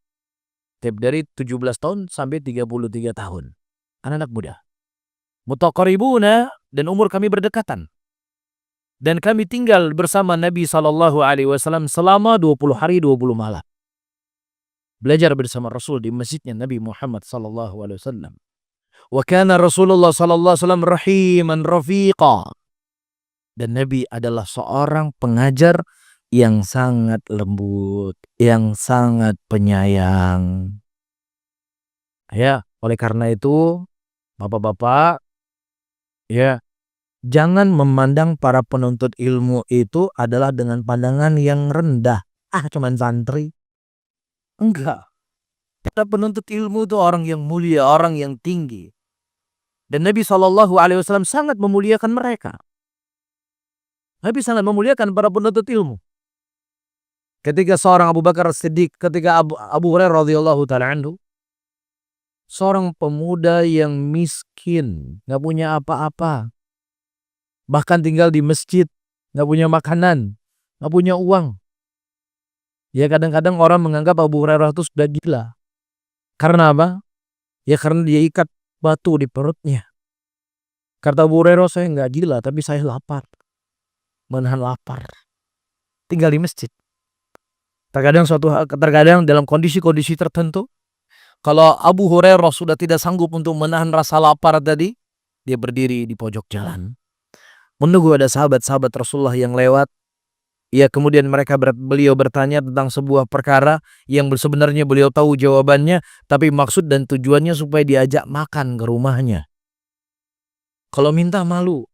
Speaker 1: Dari 17 tahun sampai 33 tahun. Anak-anak muda. Mutaqaribuna, dan umur kami berdekatan. Dan kami tinggal bersama Nabi SAW selama 20 hari 20 malam. Belajar bersama Rasul di masjidnya Nabi Muhammad SAW. Wa kana Rasulullah SAW rahiman rafiqa. Dan Nabi adalah seorang pengajar yang sangat lembut, yang sangat penyayang. Ya, oleh karena itu, bapak-bapak, ya, jangan memandang para penuntut ilmu itu adalah dengan pandangan yang rendah. Cuman santri. Enggak. Para penuntut ilmu itu orang yang mulia, orang yang tinggi. Dan Nabi SAW sangat memuliakan mereka. Nabi sangat memuliakan para penuntut ilmu. Ketika seorang Abu Bakar As-Siddiq, ketika Abu Hurairah radhiyallahu ta'ala anhu, seorang pemuda yang miskin, gak punya apa-apa, bahkan tinggal di masjid, gak punya makanan, gak punya uang. Ya, kadang-kadang orang menganggap Abu Hurairah itu sudah gila. Karena apa? Ya karena dia ikat batu di perutnya. Kata Abu Hurairah, saya gak gila, tapi saya lapar. Menahan lapar. Tinggal di masjid. Terkadang dalam kondisi-kondisi tertentu, kalau Abu Hurairah sudah tidak sanggup untuk menahan rasa lapar tadi, dia berdiri di pojok jalan, menunggu ada sahabat-sahabat Rasulullah yang lewat. Ya, kemudian beliau bertanya tentang sebuah perkara yang sebenarnya beliau tahu jawabannya, tapi maksud dan tujuannya supaya diajak makan ke rumahnya. Kalau minta malu.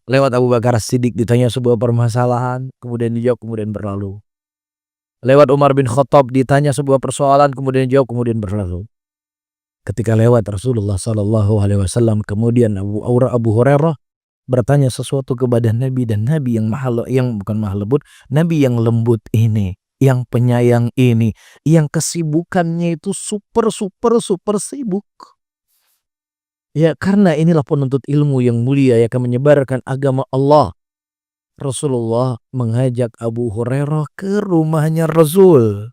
Speaker 1: Lewat Abu Bakar As-Siddiq ditanya sebuah permasalahan, kemudian dijawab, kemudian berlalu. Lewat Umar bin Khattab ditanya sebuah persoalan, kemudian dijawab, kemudian berlalu. Ketika lewat Rasulullah SAW, kemudian Abu Hurairah bertanya sesuatu kepada Nabi, dan Nabi yang bukan maha lembut, Nabi yang lembut ini, yang penyayang ini, yang kesibukannya itu super sibuk. Ya, karena inilah penuntut ilmu yang mulia yang akan menyebarkan agama Allah. Rasulullah mengajak Abu Hurairah ke rumahnya Rasul.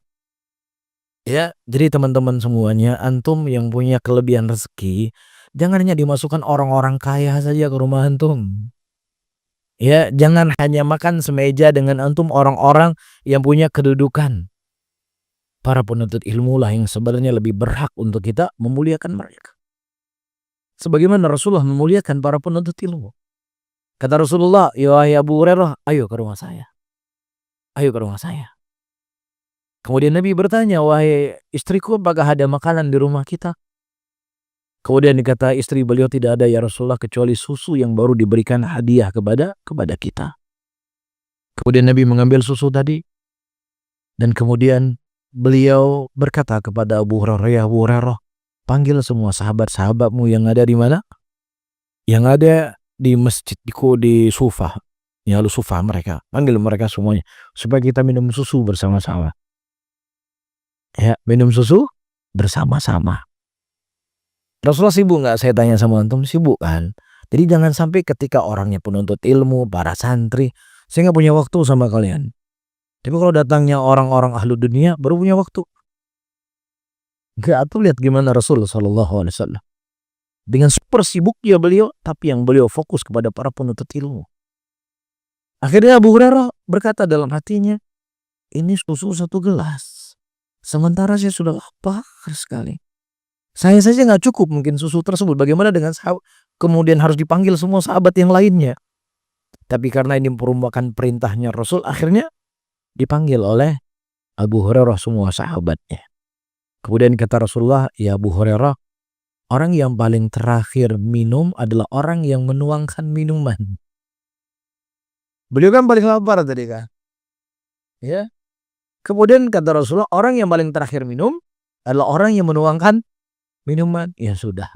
Speaker 1: Ya, jadi teman-teman semuanya, antum yang punya kelebihan rezeki, jangan hanya dimasukkan orang-orang kaya saja ke rumah antum. Ya, jangan hanya makan semeja dengan antum orang-orang yang punya kedudukan. Para penuntut ilmu lah yang sebenarnya lebih berhak untuk kita memuliakan mereka. Sebagaimana Rasulullah memuliakan para penuntut ilmu. Kata Rasulullah, ya wahai Abu Hurairah, ayo ke rumah saya. Ayo ke rumah saya. Kemudian Nabi bertanya, wahai istriku, apakah ada makanan di rumah kita? Kemudian dikata istri beliau, tidak ada ya Rasulullah, kecuali susu yang baru diberikan hadiah kepada kita. Kemudian Nabi mengambil susu tadi, dan kemudian beliau berkata kepada Abu Hurairah, ya Abu Hurairah, panggil semua sahabat-sahabatmu yang ada di mana? Yang ada di masjid, di Sufah. Ya, lu Sufah mereka. Panggil mereka semuanya. Supaya kita minum susu bersama-sama. Ya, minum susu bersama-sama. Rasulullah sibuk nggak? Saya tanya sama antum, sibuk kan? Jadi jangan sampai ketika orangnya penuntut ilmu, para santri, saya nggak punya waktu sama kalian. Tapi kalau datangnya orang-orang ahlu dunia baru punya waktu. Enggak, tuh lihat gimana Rasul Shallallahu Alaihi Wasallam dengan super sibuknya beliau, tapi yang beliau fokus kepada para penuntut ilmu. Akhirnya Abu Hurairah berkata dalam hatinya, ini susu 1 gelas, sementara saya sudah lapar sekali. Saya saja nggak cukup mungkin susu tersebut. Bagaimana dengan sahabat? Kemudian harus dipanggil semua sahabat yang lainnya. Tapi karena ini merupakan perintahnya Rasul, akhirnya dipanggil oleh Abu Hurairah semua sahabatnya. Kemudian kata Rasulullah, ya Abu Hurairah, orang yang paling terakhir minum adalah orang yang menuangkan minuman. Beliau kan paling lapar tadi kan. Ya. Kemudian kata Rasulullah, orang yang paling terakhir minum adalah orang yang menuangkan minuman. Ya sudah.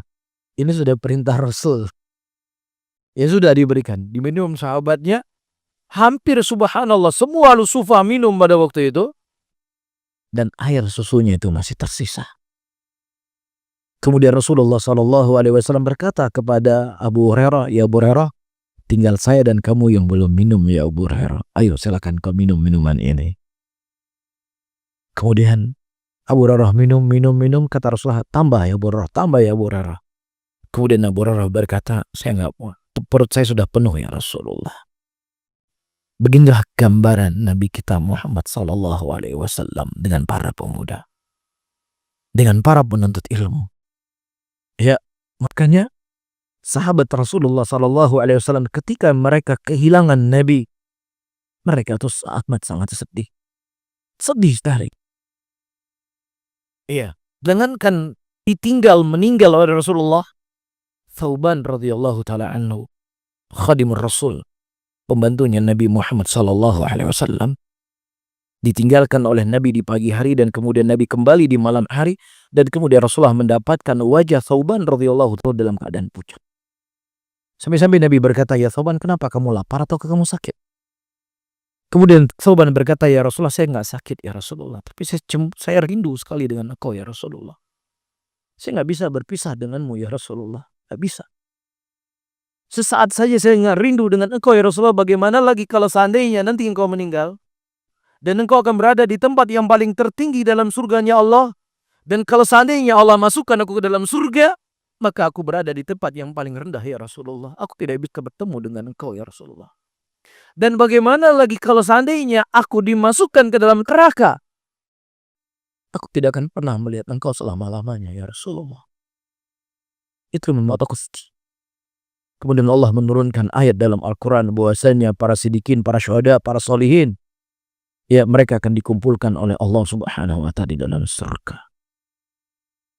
Speaker 1: Ini sudah perintah Rasul. Ya sudah diberikan. Diminum sahabatnya. Hampir subhanallah semua ahlu sufah minum pada waktu itu. Dan air susunya itu masih tersisa. Kemudian Rasulullah SAW berkata kepada Abu Hurairah, ya Abu Hurairah, tinggal saya dan kamu yang belum minum ya Abu Hurairah. Ayo silakan kau minum minuman ini. Kemudian Abu Hurairah minum, kata Rasulullah, tambah ya Abu Hurairah, tambah ya Abu Hurairah. Kemudian Abu Hurairah berkata, saya nggak mau, perut saya sudah penuh ya Rasulullah. Beginilah gambaran Nabi kita Muhammad Sallallahu Alaihi Wasallam dengan para pemuda, dengan para penuntut ilmu. Ya, makanya sahabat Rasulullah Sallallahu Alaihi Wasallam ketika mereka kehilangan Nabi, mereka tuh sangat sedih sekali. Iya, jangankan meninggal oleh Rasulullah. Thauban radhiyallahu taala anhu, khadimur Rasul, pembantunya Nabi Muhammad sallallahu alaihi wasallam, ditinggalkan oleh Nabi di pagi hari dan kemudian Nabi kembali di malam hari dan kemudian Rasulullah mendapatkan wajah Thauban radhiyallahu taala dalam keadaan pucat. Sampai-sampai Nabi berkata, "Ya Thauban, kenapa kamu lapar atau kamu sakit?" Kemudian Thauban berkata, "Ya Rasulullah, saya nggak sakit ya Rasulullah, tapi saya rindu sekali dengan engkau ya Rasulullah. Saya nggak bisa berpisah denganmu ya Rasulullah, nggak bisa. Sesaat saja saya nggak rindu dengan engkau ya Rasulullah, bagaimana lagi kalau seandainya nanti engkau meninggal dan engkau akan berada di tempat yang paling tertinggi dalam surganya Allah, dan kalau seandainya Allah masukkan aku ke dalam surga, maka aku berada di tempat yang paling rendah ya Rasulullah. Aku tidak bisa bertemu dengan engkau ya Rasulullah. Dan bagaimana lagi kalau seandainya aku dimasukkan ke dalam neraka, aku tidak akan pernah melihat engkau selama-lamanya ya Rasulullah." Itu membuat aku sedih. Kemudian Allah menurunkan ayat dalam Al-Quran bahwasanya para sidikin, para syuhada, para solihin, ya mereka akan dikumpulkan oleh Allah Subhanahu wa ta'ala di dalam surga.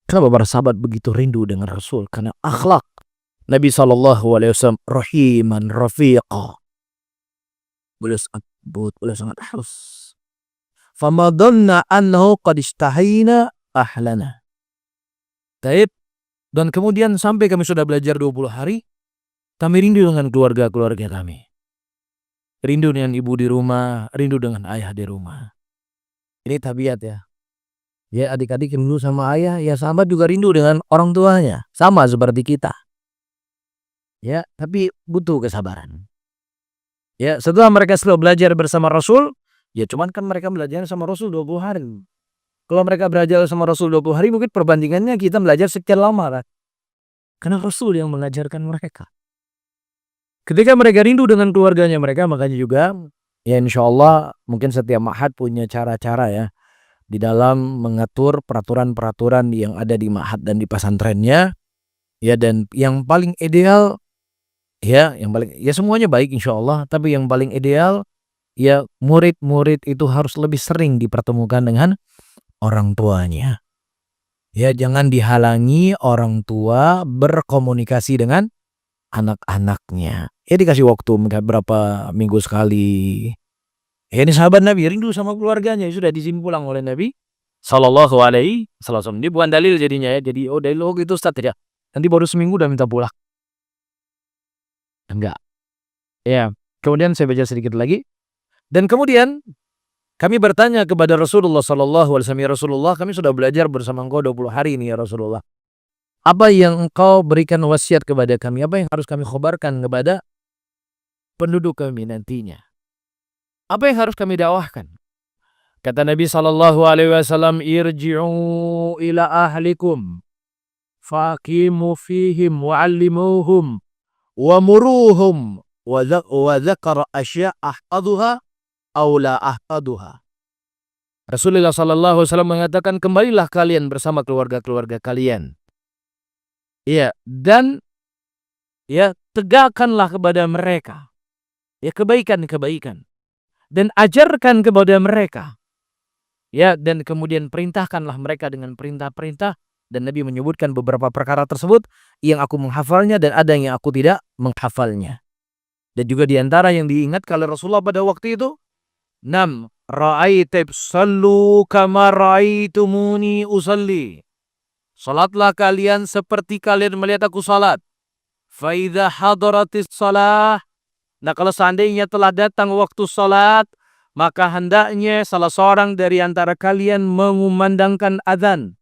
Speaker 1: Kenapa para sahabat begitu rindu dengan Rasul? Karena akhlak Nabi SAW rahiman rafiqa. Beliau sangat lembut, beliau sangat halus. Fama dhanna annahu qad istahina ahlana. Taib. Dan kemudian sampai kami sudah belajar 20 hari, kami rindu dengan keluarga-keluarga kami. Rindu dengan ibu di rumah, rindu dengan ayah di rumah. Ini tabiat ya. Ya adik-adik rindu sama ayah, ya sahabat juga rindu dengan orang tuanya. Sama seperti kita. Ya, tapi butuh kesabaran. Ya, setelah mereka belajar bersama Rasul, ya cuman kan mereka belajar sama Rasul 20 hari. Kalau mereka belajar sama Rasul 20 hari, mungkin perbandingannya kita belajar sekian lama kan. Karena Rasul yang mengajarkan mereka. Ketika mereka rindu dengan keluarganya mereka, makanya juga ya insya Allah mungkin setiap ma'had punya cara-cara ya di dalam mengatur peraturan-peraturan yang ada di ma'had dan di pesantrennya. Ya, dan yang paling ideal ya, semuanya baik insya Allah, tapi yang paling ideal ya murid-murid itu harus lebih sering dipertemukan dengan orang tuanya. Ya, jangan dihalangi orang tua berkomunikasi dengan anak-anaknya. Ya dikasih waktu berapa minggu sekali. Ya ini sahabat Nabi rindu sama keluarganya, sudah diizin pulang oleh Nabi Sallallahu Alaihi Wasallam. Ini bukan dalil jadinya ya. Jadi dalil gitu Ustaz ya. Nanti baru seminggu udah minta pulang. Enggak. Ya, kemudian saya baca sedikit lagi. Dan kemudian kami bertanya kepada Rasulullah Sallallahu Alaihi Wasallam, "Ya Rasulullah, kami sudah belajar bersama engkau 20 hari ini ya Rasulullah. Apa yang engkau berikan wasiat kepada kami? Apa yang harus kami khabarkan kepada penduduk kami nantinya? Apa yang harus kami dakwahkan? Kata Nabi SAW, irji'u ila ahlikum faqimu fihim wa'allimuhum wa muruhum wa dzakara asya' ahfaduha aw la ahfaduha. Rasulullah SAW mengatakan, kembalilah kalian bersama keluarga-keluarga kalian. Ya, dan ya, tegakkanlah kepada mereka ya kebaikan-kebaikan dan ajarkan kepada mereka. Ya, dan kemudian perintahkanlah mereka dengan perintah-perintah, dan Nabi menyebutkan beberapa perkara tersebut yang aku menghafalnya dan ada yang aku tidak menghafalnya. Dan juga diantara yang diingat oleh Rasulullah pada waktu itu, 6. Ra'aitab sallu kama ra'aitumuni usalli. Salatlah kalian seperti kalian melihat aku salat. Fa idza hadaratis shalah. Nah, kalau seandainya telah datang waktu salat, maka hendaknya salah seorang dari antara kalian mengumandangkan azan.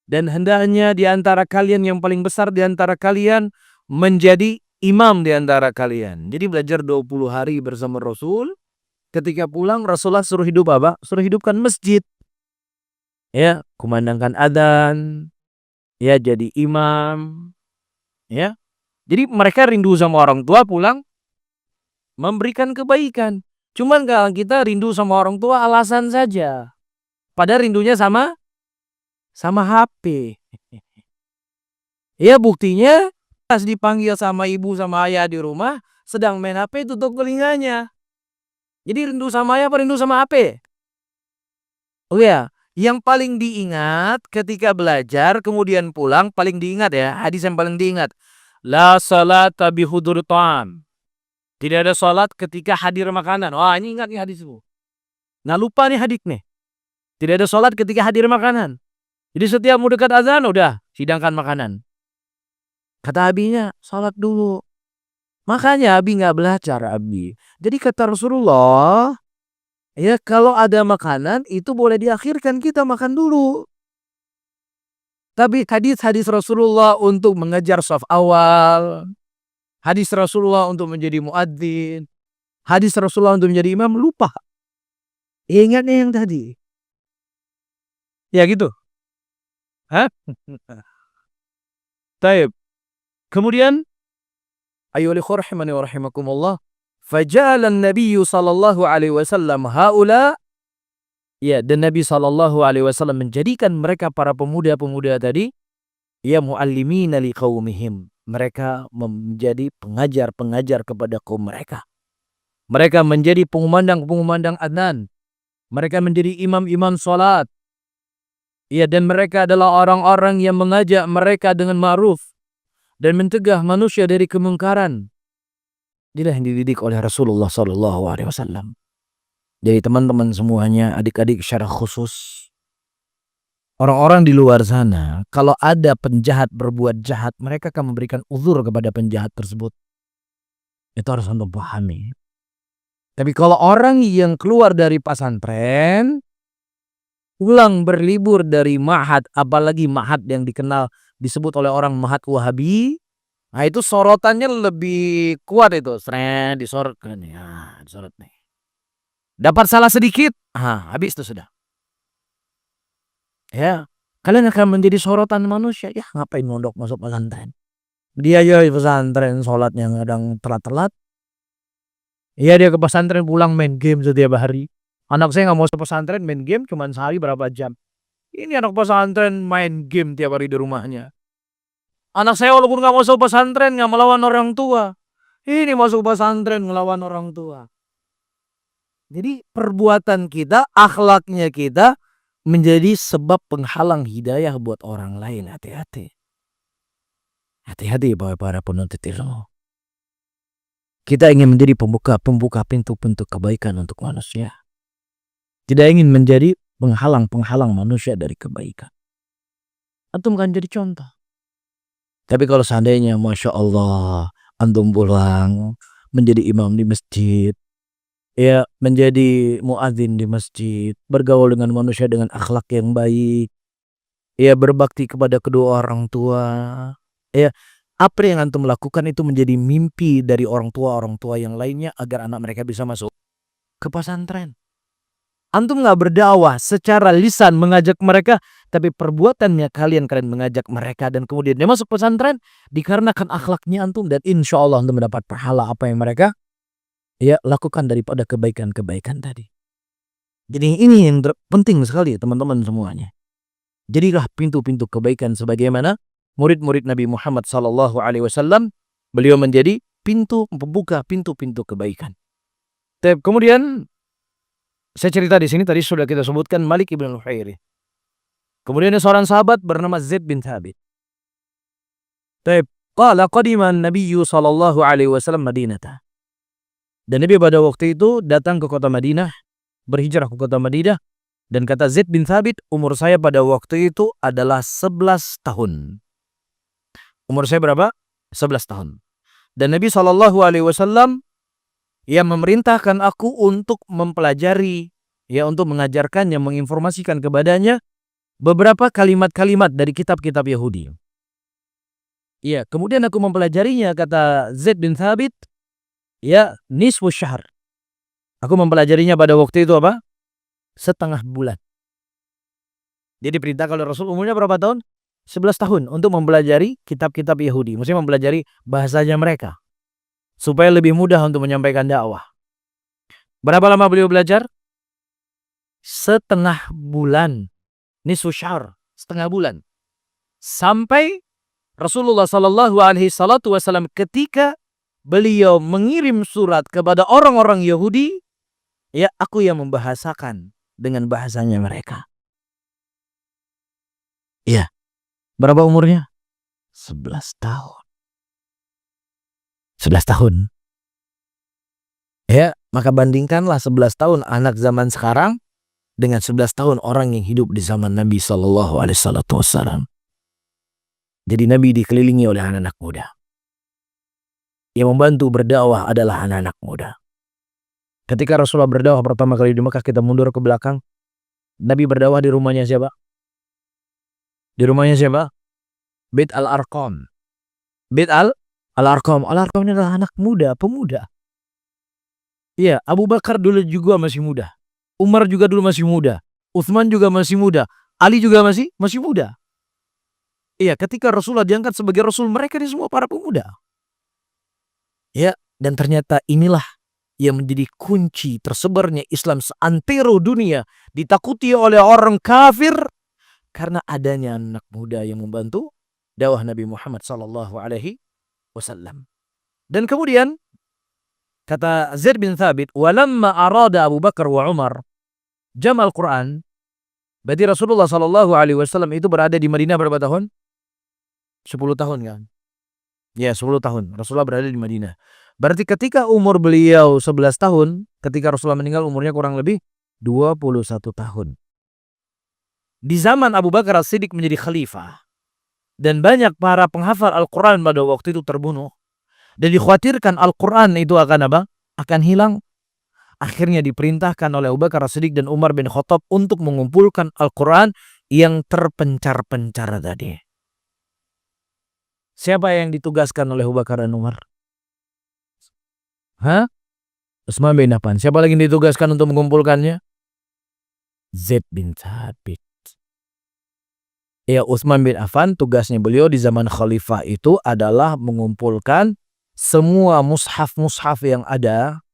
Speaker 1: Dan hendaknya di antara kalian yang paling besar di antara kalian menjadi imam di antara kalian. Jadi belajar 20 hari bersama Rasul. Ketika pulang Rasulullah suruh hidup apa? Suruh hidupkan masjid. Ya, kumandangkan adzan. Ya, jadi imam. Ya. Jadi mereka rindu sama orang tua, pulang memberikan kebaikan. Cuman kalau kita rindu sama orang tua alasan saja. Padahal rindunya sama HP. Ya, buktinya pas dipanggil sama ibu sama ayah di rumah sedang main HP, tutup telinganya. Jadi rindu sama ayah apa rindu sama HP? Oh ya, yang paling diingat ketika belajar kemudian pulang, paling diingat ya, hadis yang paling diingat. La salata bihudur ta'am. Tidak ada salat ketika hadir makanan. Wah, ini ingat nih hadis itu. Nah, lupa nih hadis nih. Tidak ada salat ketika hadir makanan. Jadi setiap mau dekat azan udah hidangkan makanan. Kata abinya, salat dulu. Makanya Abi nggak belajar Abi. Jadi kata Rasulullah, ya kalau ada makanan itu boleh diakhirkan, kita makan dulu. Tapi hadis-hadis Rasulullah untuk mengejar saf awal, hadis Rasulullah untuk menjadi muadzin, hadis Rasulullah untuk menjadi imam, lupa. Ingatnya yang tadi. Ya gitu. Hah? Taib. Kemudian ayyuhal ikhwah rahimani wa rahimakumullah, faja'ala an-nabiy sallallahu alaihi wasallam haula, ya, dan Nabi sallallahu alaihi wasallam menjadikan mereka para pemuda-pemuda tadi ya muallimina liqaumihim. Mereka menjadi pengajar-pengajar kepada kaum mereka. Mereka menjadi pengumandang-pengumandang adzan. Mereka menjadi imam-imam salat. Ya, dan mereka adalah orang-orang yang mengajak mereka dengan ma'ruf dan mencegah manusia dari kemungkaran. Inilah yang dididik oleh Rasulullah SAW. Jadi teman-teman semuanya, adik-adik secara khusus, orang-orang di luar sana, kalau ada penjahat berbuat jahat, mereka akan memberikan uzur kepada penjahat tersebut. Itu harus untuk pahami. Tapi kalau orang yang keluar dari pesantren, pulang berlibur dari ma'had, apalagi ma'had yang dikenal disebut oleh orang ma'had Wahabi, nah itu sorotannya lebih kuat itu. Seret, disorot kan ya, disorot nih. Dapat salah sedikit, habis itu sudah. Ya, kalian akan menjadi sorotan manusia. Ya, ngapain mondok masuk pesantren? Dia ya pesantren sholatnya kadang telat-telat. Iya, dia ke pesantren pulang main game setiap hari. Anak saya nggak mau ke pesantren main game cuma sehari berapa jam. Ini anak pesantren main game tiap hari di rumahnya. Anak saya walaupun nggak masuk pesantren nggak melawan orang tua. Ini masuk pesantren ngelawan orang tua. Jadi perbuatan kita, akhlaknya kita menjadi sebab penghalang hidayah buat orang lain. Hati-hati. Hati-hati para penuntut ilmu. Kita ingin menjadi pembuka pintu-pintu kebaikan untuk manusia. Tidak ingin menjadi penghalang manusia dari kebaikan. Antum kan jadi contoh. Tapi kalau seandainya Masya Allah, antum pulang menjadi imam di masjid, ya menjadi muadzin di masjid, bergaul dengan manusia dengan akhlak yang baik, ya berbakti kepada kedua orang tua. Ya, apa yang antum lakukan itu menjadi mimpi dari orang tua yang lainnya agar anak mereka bisa masuk ke pesantren. Antum nggak berdakwah secara lisan mengajak mereka, tapi perbuatannya kalian mengajak mereka dan kemudian dia masuk pesantren dikarenakan akhlaknya antum, dan insya Allah antum mendapat pahala apa yang mereka ya lakukan daripada kebaikan-kebaikan tadi. Jadi ini yang penting sekali teman-teman semuanya. Jadilah pintu-pintu kebaikan sebagaimana murid-murid Nabi Muhammad SAW, beliau menjadi pembuka pintu-pintu kebaikan. Kemudian saya cerita di sini tadi sudah kita sebutkan Malik ibn al-Huwairi. Kemudian ada seorang sahabat bernama Zaid bin Thabit. Qala qadima an-nabiyyu sallallahu alaihi wasallam Madinah. Dan Nabi pada waktu itu datang ke kota Madinah, berhijrah ke kota Madinah, dan kata Zaid bin Thabit, umur saya pada waktu itu adalah 11 tahun. Umur saya berapa? 11 tahun. Dan Nabi sallallahu alaihi wasallam yang memerintahkan aku untuk mempelajari, ya untuk mengajarkannya, menginformasikan kepadanya beberapa kalimat-kalimat dari kitab-kitab Yahudi. Ya, kemudian aku mempelajarinya, kata Zaid bin Thabit, ya nisfu syahr. Aku mempelajarinya pada waktu itu apa? Setengah bulan. Jadi perintah kalau Rasul umurnya berapa tahun? 11 tahun untuk mempelajari kitab-kitab Yahudi. Maksudnya mempelajari bahasanya mereka, supaya lebih mudah untuk menyampaikan dakwah. Berapa lama beliau belajar? Setengah bulan. Nisfu syahr, setengah bulan. Sampai Rasulullah sallallahu alaihi wasallam ketika beliau mengirim surat kepada orang-orang Yahudi, ya aku yang membahasakan dengan bahasanya mereka. Ya, berapa umurnya? 11 tahun. 11 tahun. Ya, maka bandingkanlah 11 tahun anak zaman sekarang dengan 11 tahun orang yang hidup di zaman Nabi sallallahu alaihi wasallam. Jadi Nabi dikelilingi oleh anak-anak muda. Yang membantu berdakwah adalah anak-anak muda. Ketika Rasulullah berdakwah pertama kali di Mekah, kita mundur ke belakang. Nabi berdakwah di rumahnya siapa? Di rumahnya siapa? Bait al-Arqam. Bait al-Arqam. Al-Arqam ini adalah anak muda, pemuda. Iya, Abu Bakar dulu juga masih muda. Umar juga dulu masih muda. Utsman juga masih muda. Ali juga masih muda. Iya, ketika Rasulullah diangkat sebagai Rasul, mereka ini semua para pemuda. Ya, dan ternyata inilah yang menjadi kunci tersebarnya Islam seantero dunia, ditakuti oleh orang kafir karena adanya anak muda yang membantu dakwah Nabi Muhammad sallallahu alaihi wasallam. Dan kemudian kata Zaid bin Thabit, "Walamma arada Abu Bakar wa Umar jamal Quran." Berarti Rasulullah sallallahu alaihi wasallam itu berada di Madinah berapa tahun? 10 tahun kan? Ya, 10 tahun. Rasulullah berada di Madinah. Berarti ketika umur beliau 11 tahun, ketika Rasulullah meninggal umurnya kurang lebih 21 tahun. Di zaman Abu Bakar As-Siddiq menjadi khalifah, dan banyak para penghafal Al-Quran pada waktu itu terbunuh, dan dikhawatirkan Al-Quran itu akan apa? Akan hilang. Akhirnya diperintahkan oleh Abu Bakar As-Siddiq dan Umar bin Khattab untuk mengumpulkan Al-Quran yang terpencar-pencar tadi. Siapa yang ditugaskan oleh Abu Bakar dan Umar? Utsman bin Affan. Siapa lagi yang ditugaskan untuk mengumpulkannya? Zaid bin Thabit. Ya, Utsman bin Affan tugasnya beliau di zaman khalifah itu adalah mengumpulkan semua mushaf-mushaf yang ada,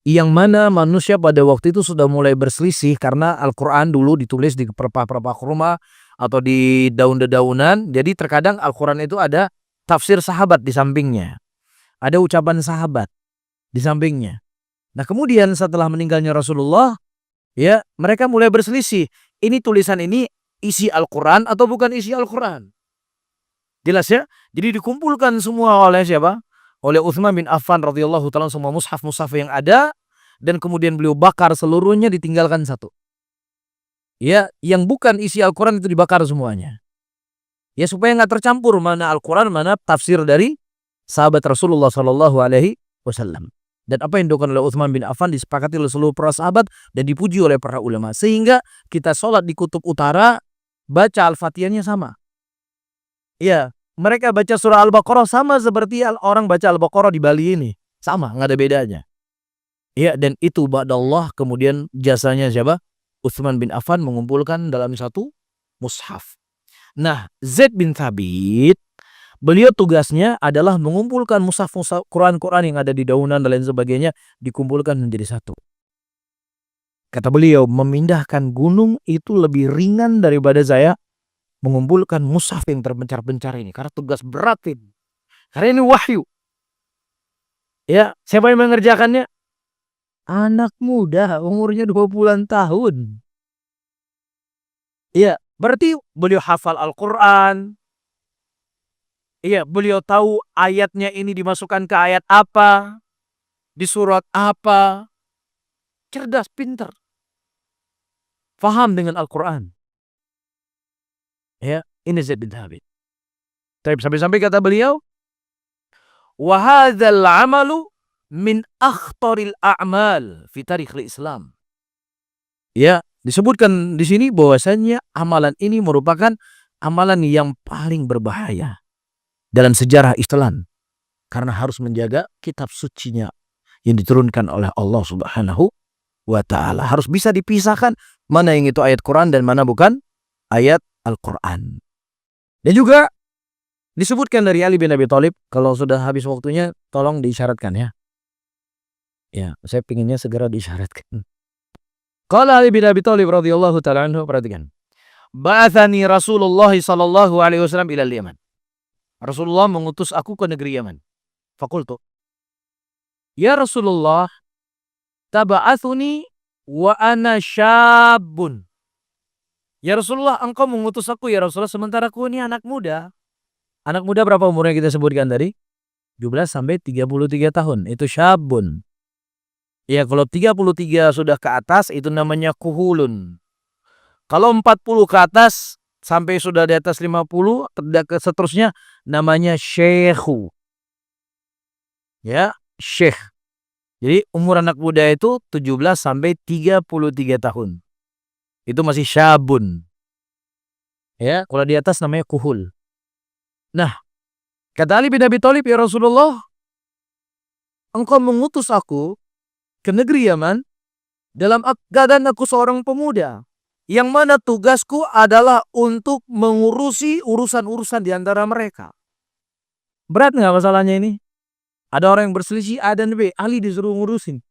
Speaker 1: yang mana manusia pada waktu itu sudah mulai berselisih karena Al-Quran dulu ditulis di perpak-perpak rumah atau di daun-dedaunan. Jadi terkadang Al-Quran itu ada tafsir sahabat di sampingnya, ada ucapan sahabat di sampingnya. Nah, kemudian setelah meninggalnya Rasulullah, ya mereka mulai berselisih. Ini tulisan ini isi Al-Quran atau bukan isi Al-Quran? Jelas ya? Jadi dikumpulkan semua oleh siapa? Oleh Utsman bin Affan radhiyallahu ta'ala, semua mushaf-mushaf yang ada, dan kemudian beliau bakar seluruhnya, ditinggalkan satu. Ya, yang bukan isi Al-Quran itu dibakar semuanya. Ya, supaya nggak tercampur mana Al-Quran, mana tafsir dari sahabat Rasulullah sallallahu alaihi wasallam. Dan apa yang dilakukan oleh Utsman bin Affan disepakati oleh seluruh para sahabat dan dipuji oleh para ulama. Sehingga kita sholat di kutub utara baca Al-Fatihahnya sama. Iya, mereka baca surah Al-Baqarah sama seperti orang baca Al-Baqarah di Bali ini. Sama, nggak ada bedanya. Iya, dan itu ba'dallah, kemudian jasanya siapa? Utsman bin Affan mengumpulkan dalam satu mushaf. Nah, Zaid bin Thabit, beliau tugasnya adalah mengumpulkan mushaf-mushaf Quran-Quran yang ada di daunan dan lain sebagainya, dikumpulkan menjadi satu. Kata beliau, memindahkan gunung itu lebih ringan daripada saya mengumpulkan mushaf yang terbencar-bencar ini. Karena tugas berat ini. Karena ini wahyu. Ya, siapa yang mengerjakannya? Anak muda, umurnya 20-an tahun. Iya, berarti beliau hafal Al-Quran. Iya, beliau tahu ayatnya ini dimasukkan ke ayat apa, di surat apa. Cerdas, pintar. Faham dengan Al-Quran. Ya, ini Zaid bin Thabit. Tapi sampai-sampai kata beliau, wa hadzal amalu min akhtaril a'mal fi tarikhil Islam. Ya, disebutkan di sini bahwasannya amalan ini merupakan amalan yang paling berbahaya dalam sejarah Islam, karena harus menjaga kitab sucinya yang diturunkan oleh Allah Subhanahu wa ta'ala. Harus bisa dipisahkan mana yang itu ayat Quran dan mana bukan ayat Al-Quran. Dan juga disebutkan dari Ali bin Abi Thalib, kalau sudah habis waktunya tolong diisyaratkan ya. Ya, saya pinginnya segera diisyaratkan. Qala Ali bin Abi Thalib radhiyallahu ta'ala anhu, perhatikan. Ba'athani Rasulullah sallallahu alaihi wasallam ila Yaman. Rasulullah mengutus aku ke negeri Yaman. Fakultu, ya Rasulullah, taba'athuni wa ana syabun. Ya Rasulullah, engkau mengutus aku ya Rasulullah, sementara aku ini anak muda. Anak muda berapa umurnya kita sebutkan tadi? 17 sampai 33 tahun. Itu syabun. Ya, kalau 33 sudah ke atas itu namanya kuhulun. Kalau 40 ke atas sampai sudah di atas 50 seterusnya namanya syekhu. Ya, syekh. Jadi umur anak muda itu 17 sampai 33 tahun. Itu masih syabun. Ya, kalau di atas namanya kuhul. Nah, kata Ali bin Abi Thalib, ya Rasulullah, engkau mengutus aku ke negeri Yaman dalam keadaan aku seorang pemuda, yang mana tugasku adalah untuk mengurusi urusan-urusan di antara mereka. Berat nggak masalahnya ini? Ada orang yang berselisih A dan B, Ali disuruh ngurusin.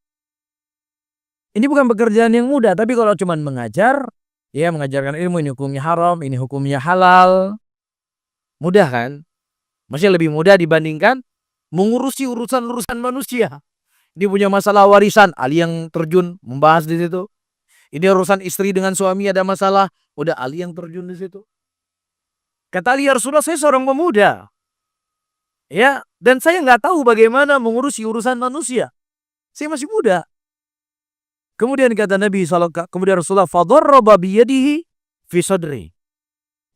Speaker 1: Ini bukan pekerjaan yang mudah, tapi kalau cuma mengajar, ya mengajarkan ilmu, ini hukumnya haram, ini hukumnya halal, mudah kan? Masih lebih mudah dibandingkan mengurusi urusan-urusan manusia. Dia punya masalah warisan, Ali yang terjun membahas di situ. Ini urusan istri dengan suami ada masalah, udah Ali yang terjun di situ. Kata Ali, ya Rasulullah, saya seorang pemuda. Ya, dan saya nggak tahu bagaimana mengurusi urusan manusia. Saya masih muda. Kemudian kata Nabi kemudian Rasulullah fadarraba biyadihi fi sadri.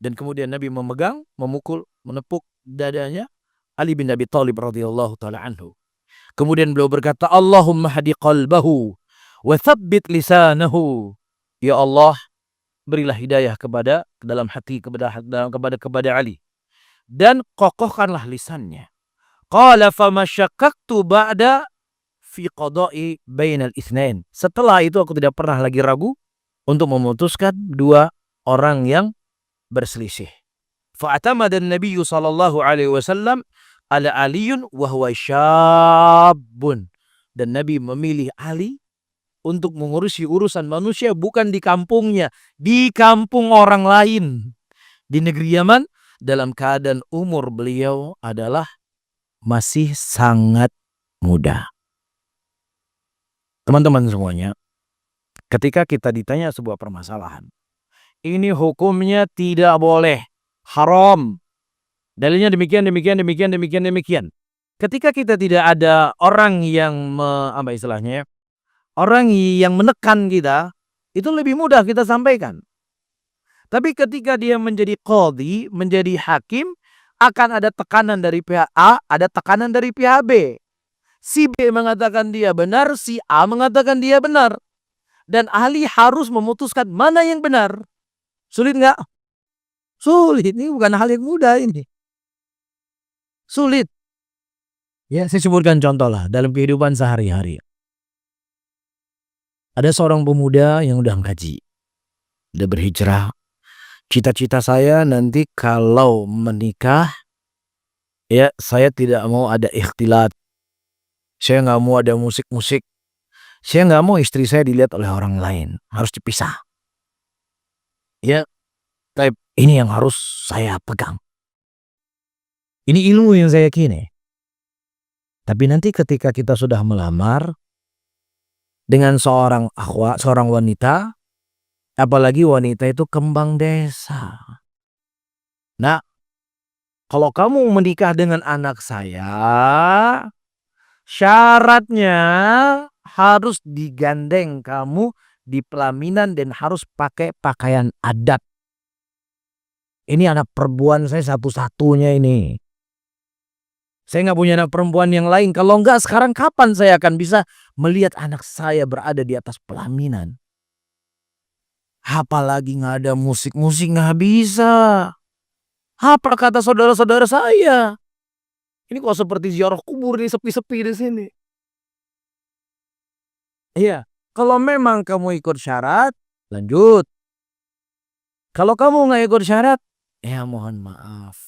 Speaker 1: Dan kemudian Nabi memegang, memukul, menepuk dadanya Ali bin Abi Thalib radhiyallahu taala anhu. Kemudian beliau berkata, Allahumma hadi qalbahu wa thabbit lisanahu. Ya Allah, berilah hidayah kepada dalam hati kepada Ali dan kokohkanlah lisannya. Qala famasyaqqtu ba'da fi qada'i bainal itsnain. Setelah itu aku tidak pernah lagi ragu untuk memutuskan dua orang yang berselisih. Fa'atamada an-nabiy sallallahu alaihi wasallam ala Aliyun wa huwa syabun. Dan Nabi memilih Ali untuk mengurusi urusan manusia bukan di kampungnya, di kampung orang lain di negeri Yaman, dalam keadaan umur beliau adalah masih sangat muda. Teman-teman semuanya, ketika kita ditanya sebuah permasalahan, ini hukumnya tidak boleh, haram. Dalilnya demikian. Ketika kita tidak ada orang yang orang yang menekan kita, itu lebih mudah kita sampaikan. Tapi ketika dia menjadi qadhi, menjadi hakim, akan ada tekanan dari pihak A, ada tekanan dari pihak B. Si B mengatakan dia benar, si A mengatakan dia benar. Dan ahli harus memutuskan mana yang benar. Sulit nggak? Sulit, ini bukan hal yang mudah ini. Sulit. Ya, saya sebutkan contoh lah dalam kehidupan sehari-hari. Ada seorang pemuda yang udah ngaji, udah berhijrah. Cita-cita saya nanti kalau menikah, ya saya tidak mau ada ikhtilat. Saya nggak mau ada musik-musik. Saya nggak mau istri saya dilihat oleh orang lain. Harus dipisah. Ya, ini yang harus saya pegang. Ini ilmu yang saya yakini. Tapi nanti ketika kita sudah melamar dengan seorang akhwat, seorang wanita, apalagi wanita itu kembang desa. Nah, kalau kamu menikah dengan anak saya, syaratnya harus digandeng kamu di pelaminan dan harus pakai pakaian adat. Ini anak perempuan saya satu-satunya ini. Saya nggak punya anak perempuan yang lain. Kalau nggak sekarang kapan saya akan bisa melihat anak saya berada di atas pelaminan? Apalagi nggak ada musik-musik, nggak bisa. Apa kata saudara-saudara saya? Ini kok seperti ziarah kubur nih, sepi-sepi di sini. Iya, kalau memang kamu ikut syarat, lanjut. Kalau kamu nggak ikut syarat, ya mohon maaf.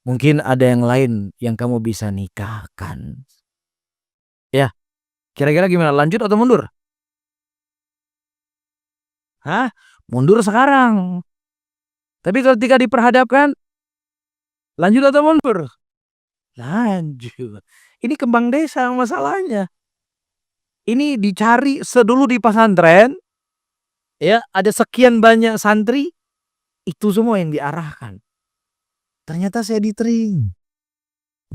Speaker 1: Mungkin ada yang lain yang kamu bisa nikahkan. Ya, kira-kira gimana? Lanjut atau mundur? Hah? Mundur sekarang. Tapi ketika diperhadapkan, lanjut atau mundur? Lanjut. Ini kembang desa masalahnya. Ini dicari sedulu di pesantren, ya ada sekian banyak santri, itu semua yang diarahkan. Ternyata saya diterima.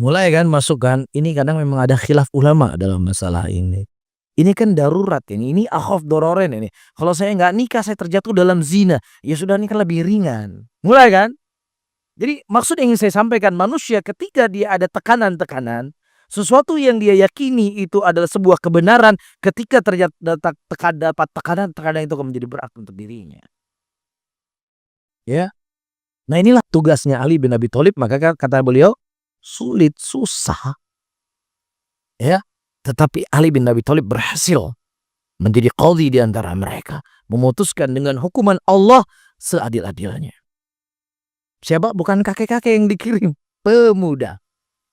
Speaker 1: Mulai kan masuk kan, ini kadang memang ada khilaf ulama dalam masalah ini. Ini kan darurat ini akhaf dororen ini. Kalau saya nggak nikah, saya terjatuh dalam zina. Ya sudah, nikah lebih ringan. Mulai kan? Jadi maksud yang ingin saya sampaikan, manusia ketika dia ada tekanan-tekanan, sesuatu yang dia yakini itu adalah sebuah kebenaran, ketika dapat tekanan itu akan menjadi berat untuk dirinya. Ya. Nah inilah tugasnya Ali bin Abi Thalib, maka kata beliau, sulit, susah. Ya. Tetapi Ali bin Abi Thalib berhasil menjadi qadhi di antara mereka, memutuskan dengan hukuman Allah seadil-adilnya. Siapa? Bukan kakek-kakek yang dikirim, pemuda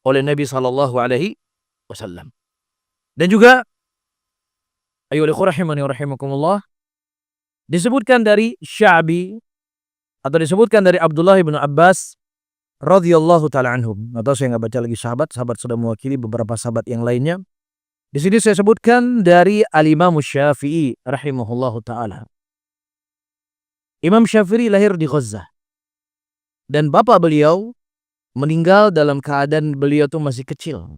Speaker 1: oleh Nabi SAW. Dan juga ayyuhal rahimani wa rahimakumullah, disebutkan dari Sya'bi atau disebutkan dari Abdullah bin Abbas radhiyallahu taala anhum. Atau saya nggak baca lagi sahabat sudah mewakili beberapa sahabat yang lainnya. Di sini saya sebutkan dari Al-Imam Syafi'i rahimahullahu taala. Imam Syafi'i lahir di Gaza. Dan bapak beliau meninggal dalam keadaan beliau tuh masih kecil.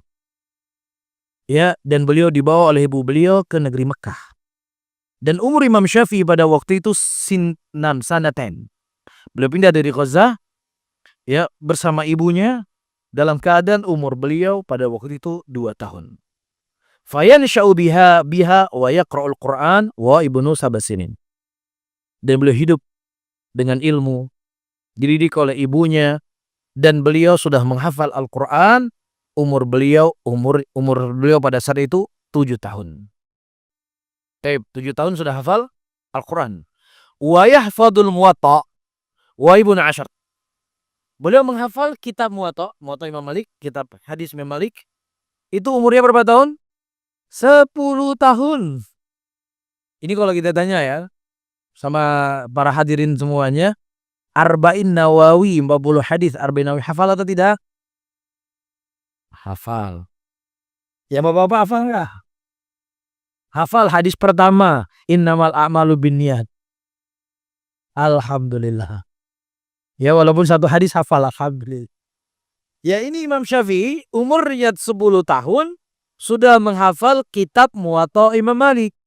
Speaker 1: Ya, dan beliau dibawa oleh ibu beliau ke negeri Mekah. Dan umur Imam Syafi'i pada waktu itu sanaten. Beliau pindah dari Gaza, ya, bersama ibunya dalam keadaan umur beliau pada waktu itu 2 tahun. Fayansha'u biha wa yaqra'ul Qur'an wa ibnu sabasinin. Dan beliau hidup dengan ilmu, dididik oleh ibunya, dan beliau sudah menghafal Al-Quran. Umur beliau pada saat itu 7 tahun. 7 tahun sudah hafal Al-Quran. Wa yahfadul Muwatta wa ibnu Ashar. Beliau menghafal kitab Muwatta Imam Malik, kitab hadis Imam Malik. Itu umurnya berapa tahun? 10 tahun. Ini kalau kita tanya ya sama para hadirin semuanya, Arba'in Nawawi, 40 hadis Arba'in Nawawi hafal atau tidak? Hafal. Ya bapak-bapak hafal enggak? Hafal hadis pertama, innamal a'malu binniyat. Alhamdulillah. Ya walaupun satu hadis hafal, alhamdulillah. Ya ini Imam Syafi'i umurnya 10 tahun sudah menghafal kitab Muwatta Imam Malik.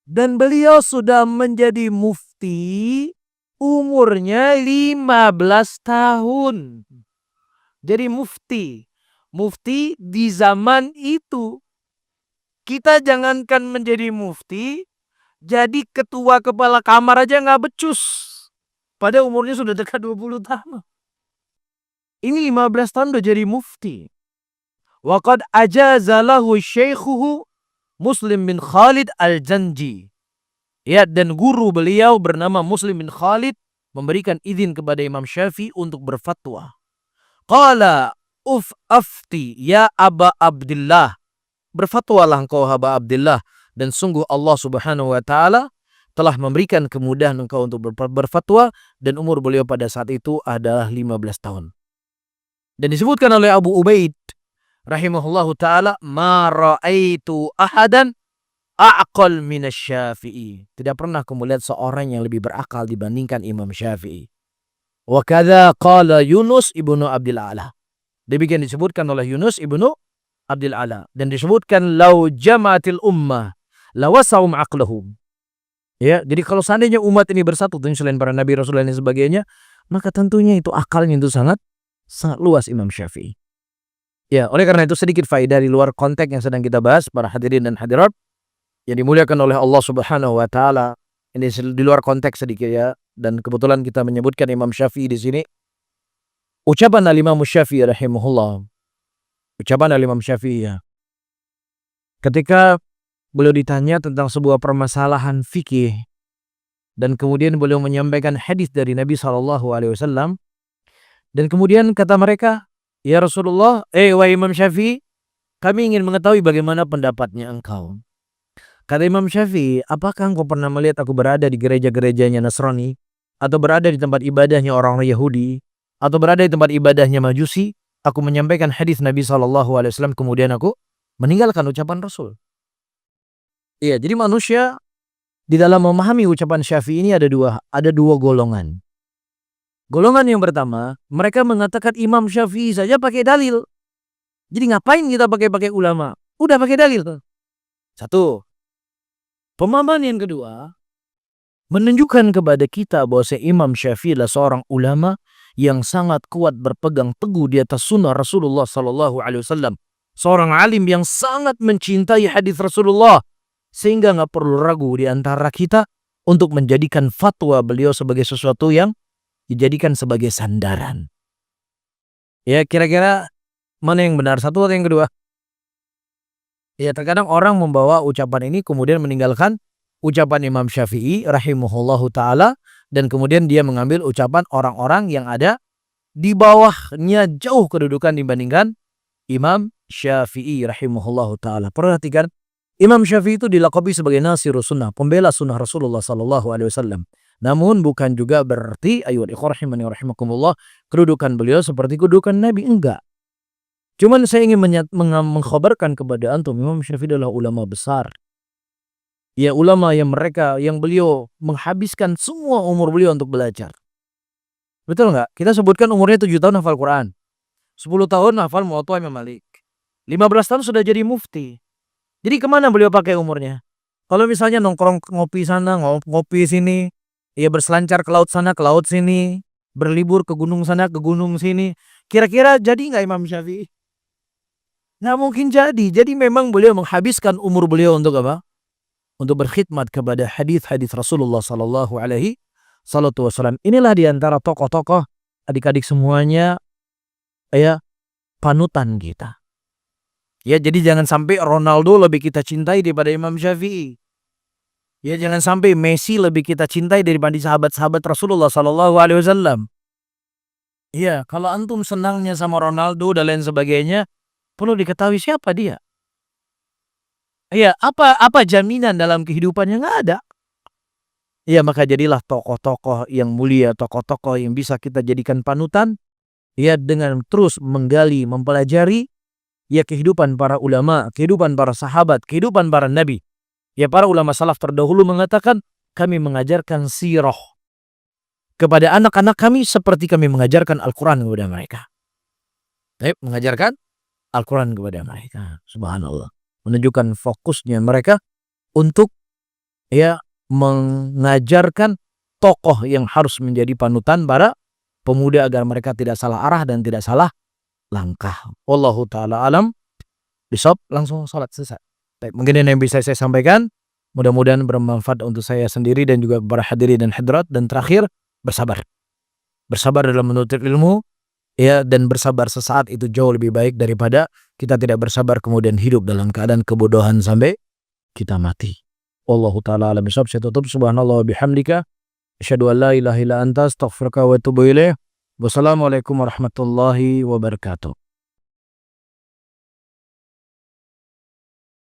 Speaker 1: Dan beliau sudah menjadi mufti umurnya 15 tahun. Jadi mufti di zaman itu. Kita jangankan menjadi mufti, jadi ketua kepala kamar aja nggak becus. Pada umurnya sudah dekat 20 tahun. Ini 15 tahun udah jadi mufti. Wa qad ajaza lahu syaikhuhu Muslim bin Khalid al-Janji. Ya, dan guru beliau bernama Muslim bin Khalid memberikan izin kepada Imam Syafi'i untuk berfatwa. Qala afti ya Aba Abdillah. Berfatwalah engkau Aba Abdillah, dan sungguh Allah Subhanahu wa taala telah memberikan kemudahan engkau untuk berfatwa, dan umur beliau pada saat itu adalah 15 tahun. Dan disebutkan oleh Abu Ubaid rahimahullahu ta'ala, ma ra'aitu ahadan a'qal minasy Syafi'i. Tidak pernah aku melihat seorang yang lebih berakal dibandingkan Imam Syafi'i. Wa kadza qala Yunus ibnu Abdul A'la. Demikian disebutkan oleh Yunus ibnu Abdul A'la. Dan disebutkan lau jama'atil ummah lawasa'um aqlahum. Ya, jadi kalau seandainya umat ini bersatu selain para nabi rasul dan sebagainya, maka tentunya itu akalnya itu sangat luas Imam Syafi'i. Ya, oleh karena itu sedikit faedah di luar konteks yang sedang kita bahas, para hadirin dan hadirat yang dimuliakan oleh Allah Subhanahu wa taala. Ini di luar konteks sedikit ya, dan kebetulan kita menyebutkan Imam Syafi'i di sini. Ucapan Al-Imam Syafi'i rahimahullah. Ucapan Al-Imam Syafi'i ya. Ketika beliau ditanya tentang sebuah permasalahan fikih, dan kemudian beliau menyampaikan hadis dari Nabi SAW, dan kemudian kata mereka, ya Rasulullah, wahai Imam Syafi'i, kami ingin mengetahui bagaimana pendapatnya engkau. Kata Imam Syafi'i, apakah engkau pernah melihat aku berada di gereja-gerejanya Nasrani, atau berada di tempat ibadahnya orang Yahudi, atau berada di tempat ibadahnya Majusi? Aku menyampaikan hadis Nabi SAW, kemudian aku meninggalkan ucapan Rasul. Iya, jadi manusia di dalam memahami ucapan Syafi'i ini ada dua golongan. Golongan yang pertama, mereka mengatakan Imam Syafi'i saja pakai dalil. Jadi ngapain kita pakai ulama? Udah pakai dalil tuh. Satu. Pemahaman yang kedua menunjukkan kepada kita bahwa Imam Syafi'i adalah seorang ulama yang sangat kuat berpegang teguh di atas sunnah Rasulullah SAW. Seorang alim yang sangat mencintai hadis Rasulullah, sehingga nggak perlu ragu di antara kita untuk menjadikan fatwa beliau sebagai sesuatu yang dijadikan sebagai sandaran. Ya, kira-kira mana yang benar, satu atau yang kedua? Ya, terkadang orang membawa ucapan ini kemudian meninggalkan ucapan Imam Syafi'i rahimahullahu ta'ala, dan kemudian dia mengambil ucapan orang-orang yang ada di bawahnya jauh kedudukan dibandingkan Imam Syafi'i rahimahullahu ta'ala. Perhatikan, Imam Syafi'i itu dilaqabi sebagai nasirus sunnah, pembela sunnah Rasulullah SAW. Namun bukan juga berarti ayyuhal ikhwah rahimani wa rahimakumullah, kedudukan beliau seperti kedudukan Nabi, enggak. Cuman saya ingin mengkhabarkan kepada antum, Imam Syafi'i adalah ulama besar. Ya, ulama yang beliau menghabiskan semua umur beliau untuk belajar. Betul enggak? Kita sebutkan umurnya 7 tahun hafal Quran. 10 tahun hafal Muwatta Imam Malik. 15 tahun sudah jadi mufti. Jadi kemana beliau pakai umurnya? Kalau misalnya nongkrong ngopi sana, ngopi sini, ya berselancar ke laut sana, ke laut sini, berlibur ke gunung sana, ke gunung sini, kira-kira jadi nggak Imam Syafi'i? Nggak mungkin jadi. Jadi memang beliau menghabiskan umur beliau untuk apa? Untuk berkhidmat kepada hadis-hadis Rasulullah SAW. Inilah diantara tokoh-tokoh, adik-adik semuanya, ya, panutan kita. Ya, jadi jangan sampai Ronaldo lebih kita cintai daripada Imam Syafi'i. Ya, jangan sampai Messi lebih kita cintai daripada sahabat-sahabat Rasulullah SAW. Ya, kalau antum senangnya sama Ronaldo dan lain sebagainya, perlu diketahui siapa dia. Ya, apa jaminan dalam kehidupannya? Nggak ada. Ya, maka jadilah tokoh-tokoh yang mulia, tokoh-tokoh yang bisa kita jadikan panutan. Ya, dengan terus menggali, mempelajari ya kehidupan para ulama, kehidupan para sahabat, kehidupan para nabi. Ya, para ulama salaf terdahulu mengatakan, kami mengajarkan sirah kepada anak-anak kami seperti kami mengajarkan Al-Quran kepada mereka. Mengajarkan Al-Quran kepada mereka. Subhanallah. Menunjukkan fokusnya mereka untuk ya mengajarkan tokoh yang harus menjadi panutan para pemuda agar mereka tidak salah arah dan tidak salah langkah. Wallahu ta'ala alam. Bisop, langsung sholat selesai. Mungkin ini yang bisa saya sampaikan. Mudah-mudahan bermanfaat untuk saya sendiri dan juga para hadirin dan hadirat. Dan terakhir, bersabar. Bersabar dalam menuntut ilmu, ya, dan bersabar sesaat itu jauh lebih baik daripada kita tidak bersabar kemudian hidup dalam keadaan kebodohan sampai kita mati. Wallahu ta'ala alam bisawab. Saya tutup. Subhanallah wa bihamdika, asyhadu an la ilaha illa anta, astaghfiruka wa atubu ilaik. Wassalamualaikum warahmatullahi wabarakatuh.